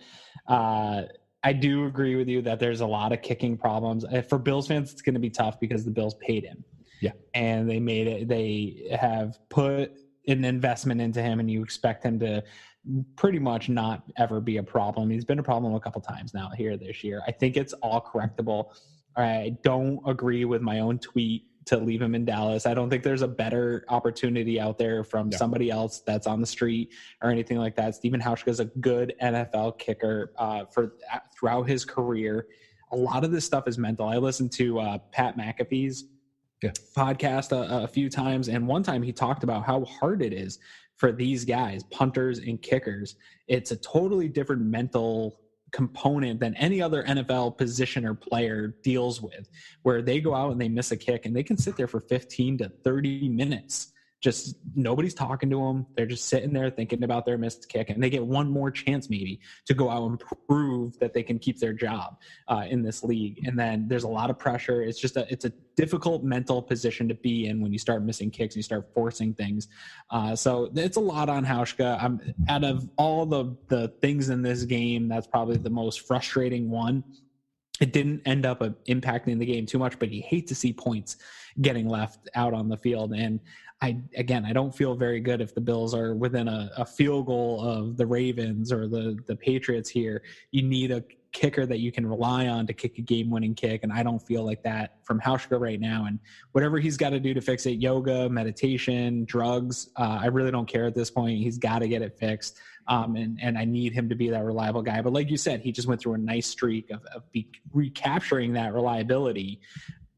I do agree with you that there's a lot of kicking problems. For Bills fans, it's going to be tough because the Bills paid him. Yeah. And they have put an investment into him, and you expect him to pretty much not ever be a problem. He's been a problem a couple times now here this year. I think it's all correctable. I don't agree with my own tweet to leave him in Dallas. I don't think there's a better opportunity out there from somebody else that's on the street or anything like that. Stephen Hauschka is a good NFL kicker throughout his career. A lot of this stuff is mental. I listened to Pat McAfee's podcast a few times, and one time he talked about how hard it is for these guys, punters and kickers. It's a totally different mental component than any other NFL position or player deals with, where they go out and they miss a kick and they can sit there for 15 to 30 minutes. Just nobody's talking to them. They're just sitting there thinking about their missed kick, and they get one more chance maybe to go out and prove that they can keep their job in this league. And then there's a lot of pressure. It's a difficult mental position to be in when you start missing kicks, you start forcing things. So it's a lot on Hauschka. Out of all the things in this game, that's probably the most frustrating one. It didn't end up impacting the game too much, but you hate to see points getting left out on the field. And I don't feel very good if the Bills are within a field goal of the Ravens or the Patriots here. You need a kicker that you can rely on to kick a game-winning kick, and I don't feel like that from Hauschka right now. And whatever he's got to do to fix it, yoga, meditation, drugs, I really don't care at this point. He's got to get it fixed, and I need him to be that reliable guy. But like you said, he just went through a nice streak of recapturing that reliability.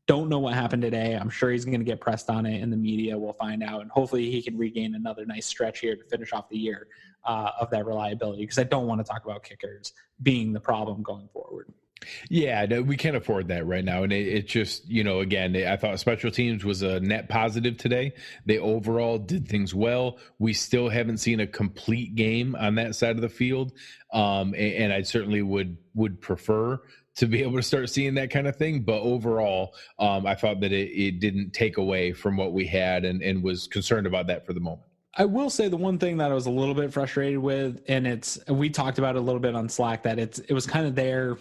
Don't know what happened today. I'm sure he's going to get pressed on it in the media. We'll find out. And hopefully he can regain another nice stretch here to finish off the year of that reliability, because I don't want to talk about kickers being the problem going forward. Yeah, no, we can't afford that right now. And it just, again, I thought special teams was a net positive today. They overall did things well. We still haven't seen a complete game on that side of the field. And I certainly would prefer to be able to start seeing that kind of thing. But overall, I thought that it didn't take away from what we had, and was concerned about that for the moment. I will say the one thing that I was a little bit frustrated with, and we talked about it a little bit on Slack, that it was kind of there.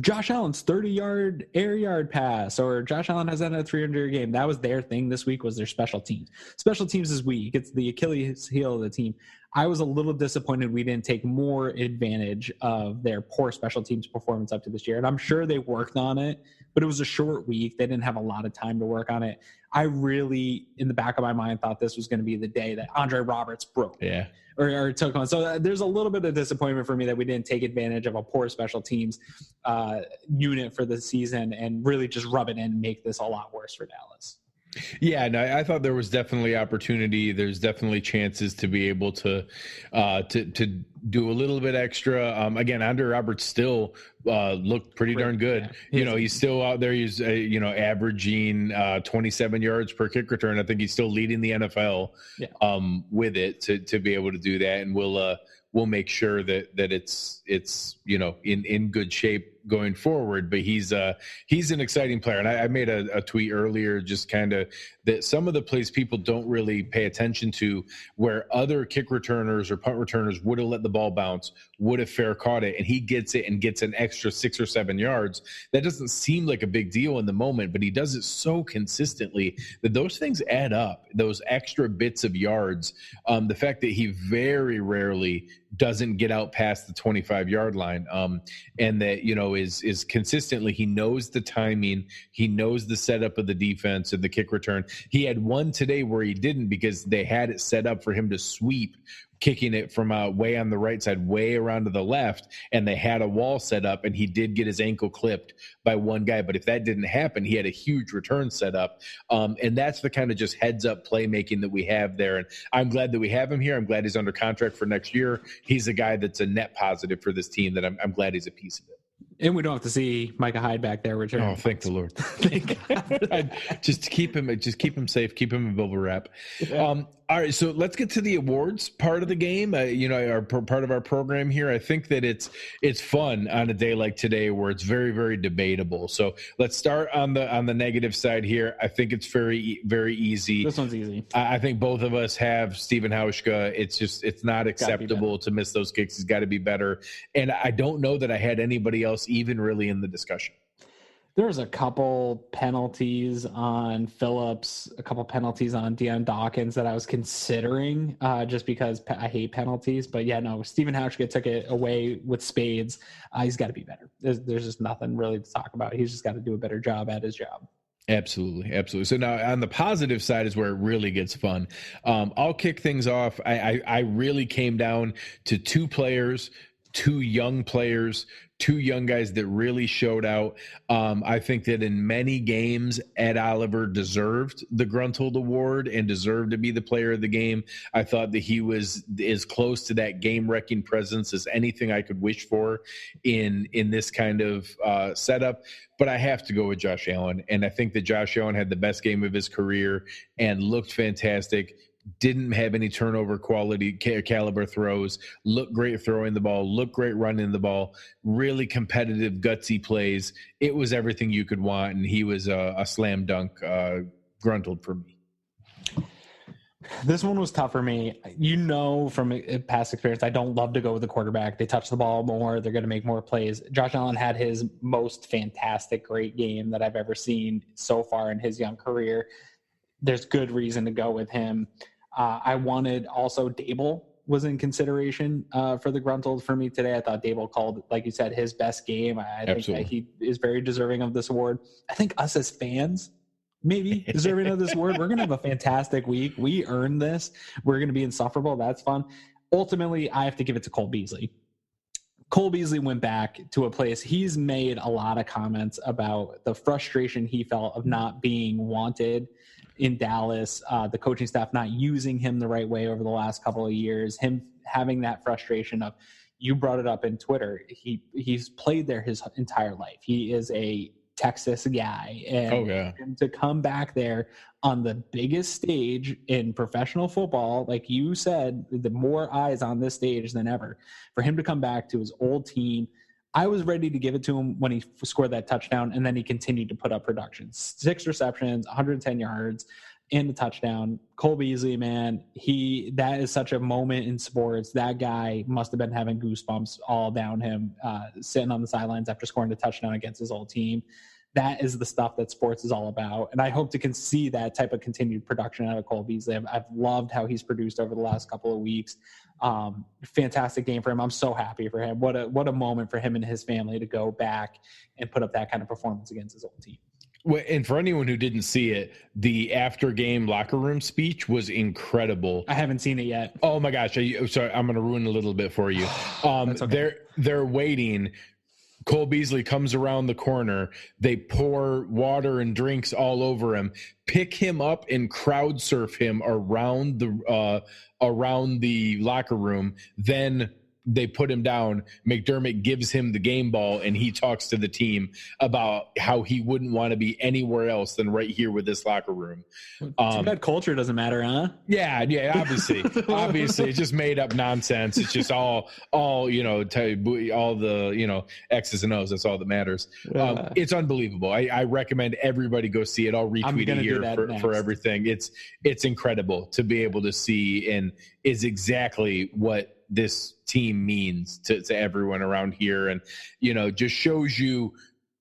Josh Allen's 30-yard air yard pass, or Josh Allen has had a 300-yard game. That was their thing this week, was their special teams. Special teams is weak. It's the Achilles heel of the team. I was a little disappointed we didn't take more advantage of their poor special teams performance up to this year. And I'm sure they worked on it, but it was a short week. They didn't have a lot of time to work on it. I really, in the back of my mind, thought this was going to be the day that Andre Roberts broke. Yeah. Or took on. So there's a little bit of disappointment for me that we didn't take advantage of a poor special teams unit for the season and really just rub it in and make this a lot worse for Dallas. Yeah, no, I thought there was definitely opportunity. There's definitely chances to be able to do a little bit extra. Again, Andre Roberts still looked pretty darn good. Yeah. He's still out there. He's averaging 27 yards per kick return. I think he's still leading the NFL with it to be able to do that. And we'll make sure that it's in good shape going forward. But he's an exciting player. And I made a tweet earlier, just kind of that some of the plays people don't really pay attention to, where other kick returners or punt returners would have let the ball bounce, would have fair caught it, and he gets it and gets an extra 6 or 7 yards. That doesn't seem like a big deal in the moment, but he does it so consistently that those things add up, those extra bits of yards. The fact that he very rarely doesn't get out past the 25-yard line, and that is consistently, he knows the timing, he knows the setup of the defense and the kick return. He had one today where he didn't, because they had it set up for him to sweep, kicking it from way on the right side, way around to the left, and they had a wall set up, and he did get his ankle clipped by one guy. But if that didn't happen, he had a huge return set up. And that's the kind of just heads up playmaking that we have there. And I'm glad that we have him here. I'm glad he's under contract for next year. He's a guy that's a net positive for this team that I'm glad he's a piece of it. And we don't have to see Micah Hyde back there return. Oh, thank the Lord. Just keep him safe, keep him in bubble wrap. All right, so let's get to the awards part of the game. Our part of our program here. I think that it's fun on a day like today where it's very, very debatable. So let's start on the negative side here. I think it's very, very easy. This one's easy. I think both of us have Stephen Hauschka. It's not acceptable to miss those kicks. He's got to be better. And I don't know that I had anybody else even really in the discussion. There was a couple penalties on Phillips, a couple penalties on Deion Dawkins that I was considering just because I hate penalties. But yeah, no, Stephen Hauschka took it away with spades. He's got to be better. There's just nothing really to talk about. He's just got to do a better job at his job. Absolutely. So now on the positive side is where it really gets fun. I'll kick things off. I really came down to two players, two young players, two young guys that really showed out. I think that in many games, Ed Oliver deserved the Gruntled Award and deserved to be the player of the game. I thought that he was as close to that game-wrecking presence as anything I could wish for in this kind of setup. But I have to go with Josh Allen, and I think that Josh Allen had the best game of his career and looked fantastic. Didn't have any turnover quality caliber throws, looked great throwing the ball, looked great running the ball, really competitive, gutsy plays. It was everything you could want, and he was a slam dunk Gruntled for me. This one was tough for me. From past experience, I don't love to go with the quarterback. They touch the ball more. They're going to make more plays. Josh Allen had his most fantastic, great game that I've ever seen so far in his young career. There's good reason to go with him. I wanted also Dable was in consideration for the Gruntled for me today. I thought Dable called, like you said, his best game. I think that he is very deserving of this award. I think us as fans, maybe deserving of this award. We're going to have a fantastic week. We earned this. We're going to be insufferable. That's fun. Ultimately, I have to give it to Cole Beasley. Cole Beasley went back to a place. He's made a lot of comments about the frustration he felt of not being wanted in Dallas, the coaching staff not using him the right way over the last couple of years, him having that frustration of, you brought it up in Twitter. He's played there his entire life. He is a Texas guy. And to come back there on the biggest stage in professional football, like you said, the more eyes on this stage than ever, for him to come back to his old team, I was ready to give it to him when he scored that touchdown, and then he continued to put up production. 6 receptions, 110 yards, and a touchdown. Cole Beasley, man, that is such a moment in sports. That guy must have been having goosebumps all down him, sitting on the sidelines after scoring a touchdown against his old team. That is the stuff that sports is all about. And I hope to see that type of continued production out of Cole Beasley. I've loved how he's produced over the last couple of weeks. Fantastic game for him. I'm so happy for him. What a moment for him and his family to go back and put up that kind of performance against his old team. Well, and for anyone who didn't see it, the after-game locker room speech was incredible. I haven't seen it yet. Oh my gosh! Sorry, I'm going to ruin a little bit for you. That's okay. They're waiting. Cole Beasley comes around the corner. They pour water and drinks all over him, pick him up and crowd surf him around the locker room. Then they put him down. McDermott gives him the game ball, and he talks to the team about how he wouldn't want to be anywhere else than right here with this locker room. Too bad culture doesn't matter, huh? Yeah, obviously, it's just made up nonsense. It's just all all the X's and O's. That's all that matters. It's unbelievable. I recommend everybody go see it. I'll retweet it here for everything. It's incredible to be able to see, and is exactly what this team means to everyone around here. And, just shows you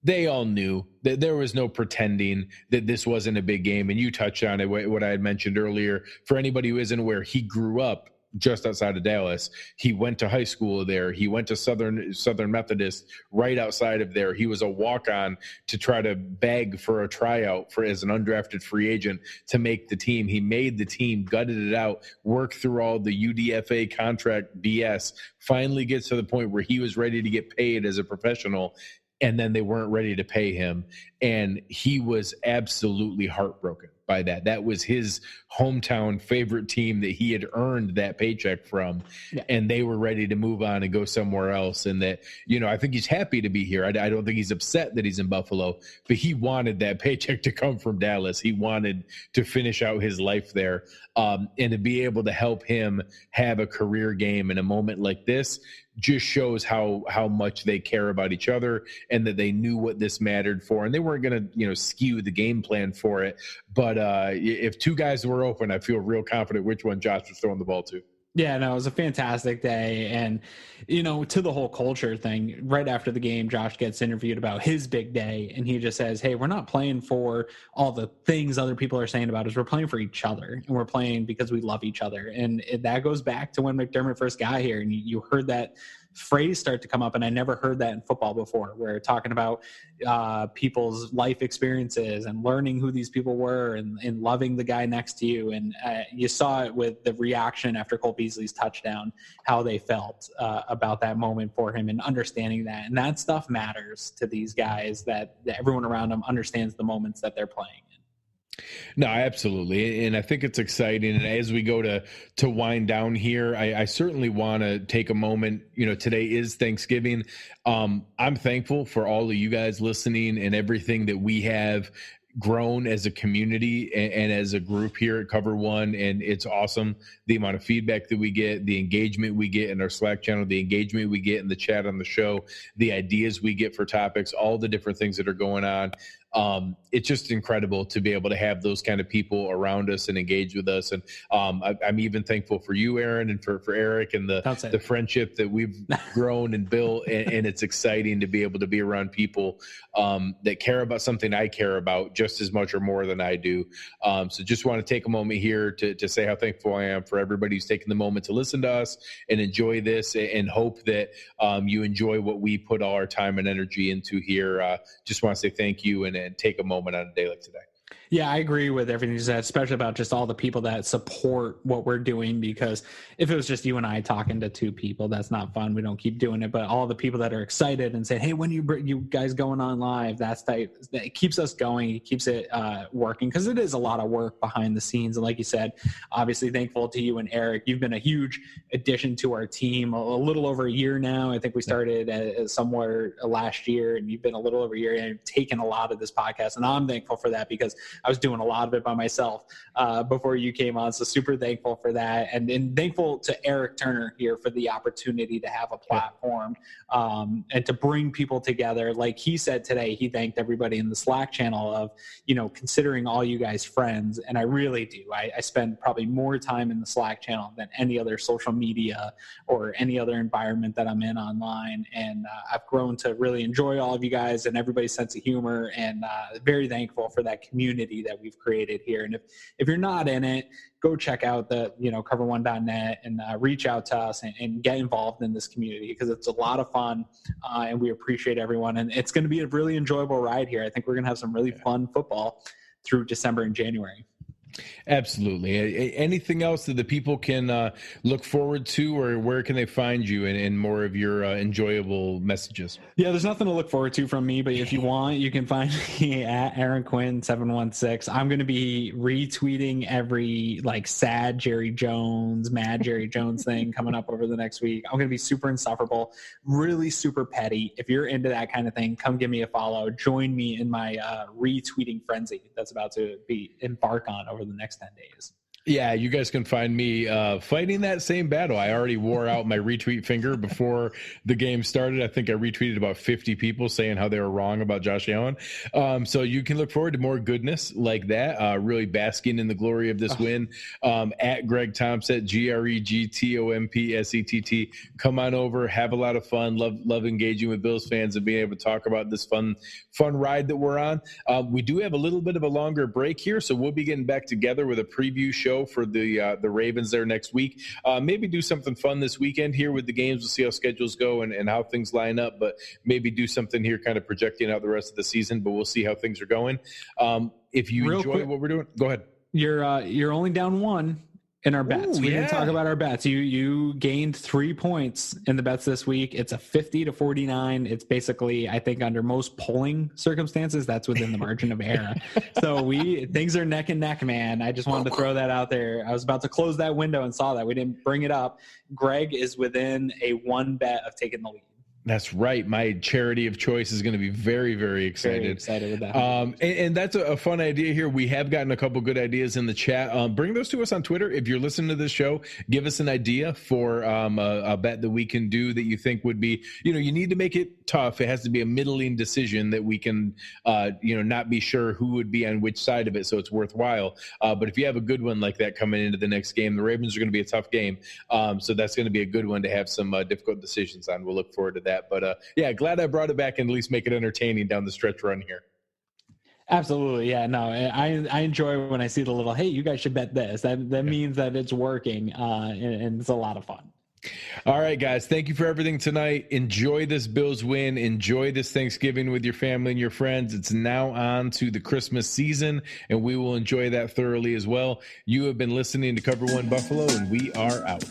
they all knew that there was no pretending that this wasn't a big game. And you touched on it, what I had mentioned earlier. For anybody who isn't aware, he grew up just outside of Dallas. He went to high school there. He went to Southern Methodist right outside of there. He was a walk-on to try to beg for a tryout as an undrafted free agent to make the team. He made the team, gutted it out, worked through all the UDFA contract BS, finally gets to the point where he was ready to get paid as a professional, and then they weren't ready to pay him. and he was absolutely heartbroken by that. That was his hometown favorite team that he had earned that paycheck from, and they were ready to move on and go somewhere else. And that, I think he's happy to be here. I don't think he's upset that he's in Buffalo, but he wanted that paycheck to come from Dallas. He wanted to finish out his life there, and to be able to help him have a career game in a moment like this just shows how much they care about each other, and that they knew what this mattered for, and they weren't going to skew the game plan for it. But if two guys were open, I feel real confident which one Josh was throwing the ball to. Yeah, no, it was a fantastic day. And, to the whole culture thing, right after the game, Josh gets interviewed about his big day. And he just says, hey, we're not playing for all the things other people are saying about us. We're playing for each other. And we're playing because we love each other. And that goes back to when McDermott first got here. And you heard that phrase start to come up, and I never heard that in football before, where talking about people's life experiences and learning who these people were, and loving the guy next to you. And you saw it with the reaction after Cole Beasley's touchdown, how they felt about that moment for him, and understanding that. And that stuff matters to these guys, that everyone around them understands the moments that they're playing in. No, absolutely. And I think it's exciting. And as we go to wind down here, I certainly want to take a moment. Today is Thanksgiving. I'm thankful for all of you guys listening and everything that we have grown as a community and as a group here at Cover One. And it's awesome, the amount of feedback that we get, the engagement we get in our Slack channel, the engagement we get in the chat on the show, the ideas we get for topics, all the different things that are going on. It's just incredible to be able to have those kind of people around us and engage with us. And I'm even thankful for you, Aaron, and for Eric, and the friendship that we've grown and built. And it's exciting to be able to be around people that care about something I care about just as much or more than I do. So just want to take a moment here to say how thankful I am for everybody who's taken the moment to listen to us and enjoy this, and hope that you enjoy what we put all our time and energy into here. Just want to say thank you and take a moment on a day like today. Yeah, I agree with everything you said, especially about just all the people that support what we're doing, because if it was just you and I talking to two people, that's not fun. We don't keep doing it. But all the people that are excited and say, hey, when you guys going on live, that keeps us going. It keeps it working, because it is a lot of work behind the scenes. And like you said, obviously thankful to you and Eric. You've been a huge addition to our team, a little over a year now. I think we started somewhere last year, and you've been a little over a year, and you've taken a lot of this podcast. And I'm thankful for that, because I was doing a lot of it by myself before you came on. So super thankful for that. And thankful to Eric Turner here for the opportunity to have a platform and to bring people together. Like he said today, he thanked everybody in the Slack channel of, considering all you guys friends. And I really do. I spend probably more time in the Slack channel than any other social media or any other environment that I'm in online. And I've grown to really enjoy all of you guys and everybody's sense of humor, and very thankful for that community that we've created here. And if you're not in it, go check out the cover1.net and reach out to us and get involved in this community, because it's a lot of fun and we appreciate everyone. And it's going to be a really enjoyable ride here. I think we're going to have some really fun football through December and January. Absolutely. Anything else that the people can look forward to, or where can they find you and more of your enjoyable messages? Yeah, there's nothing to look forward to from me, but if you want, you can find me at Aaron Quinn 716. I'm going to be retweeting every sad Jerry Jones, mad Jerry Jones thing coming up over the next week. I'm going to be super insufferable, really super petty. If you're into that kind of thing, come give me a follow. Join me in my retweeting frenzy that's about to be embark on over the next 10 days. Yeah, you guys can find me fighting that same battle. I already wore out my retweet finger before the game started. I think I retweeted about 50 people saying how they were wrong about Josh Allen. So you can look forward to more goodness like that, really basking in the glory of this win. At Greg Thompson, GregTompsett. Come on over, have a lot of fun. Love engaging with Bills fans and being able to talk about this fun ride that we're on. We do have a little bit of a longer break here, so we'll be getting back together with a preview show for the Ravens there next week. Maybe do something fun this weekend here with the games. We'll see how schedules go and how things line up, but maybe do something here kind of projecting out the rest of the season, but we'll see how things are going. If you enjoy what we're doing, go ahead. You're only down one. in our bets. Ooh, We yeah. didn't talk about our bets. You gained 3 points in the bets this week. It's a 50-49. It's basically, I think, under most polling circumstances, that's within the margin of error. So things are neck and neck, man. I just wanted to throw that out there. I was about to close that window and saw that. We didn't bring it up. Greg is within a 1 bet of taking the lead. That's right. My charity of choice is going to be very, very excited. Very excited with that. And that's a fun idea here. We have gotten a couple good ideas in the chat. Bring those to us on Twitter. If you're listening to this show, give us an idea for a bet that we can do that you think would be, you need to make it tough. It has to be a middling decision that we can, not be sure who would be on which side of it, so it's worthwhile. But if you have a good one like that coming into the next game, the Ravens are going to be a tough game. So that's going to be a good one to have some difficult decisions on. We'll look forward to that. But glad I brought it back and at least make it entertaining down the stretch run here. Absolutely. Yeah, no, I enjoy when I see the little, hey, you guys should bet this. That means that it's working, and it's a lot of fun. All right, guys, thank you for everything tonight. Enjoy this Bills win. Enjoy this Thanksgiving with your family and your friends. It's now on to the Christmas season, and we will enjoy that thoroughly as well. You have been listening to Cover One Buffalo, and we are out.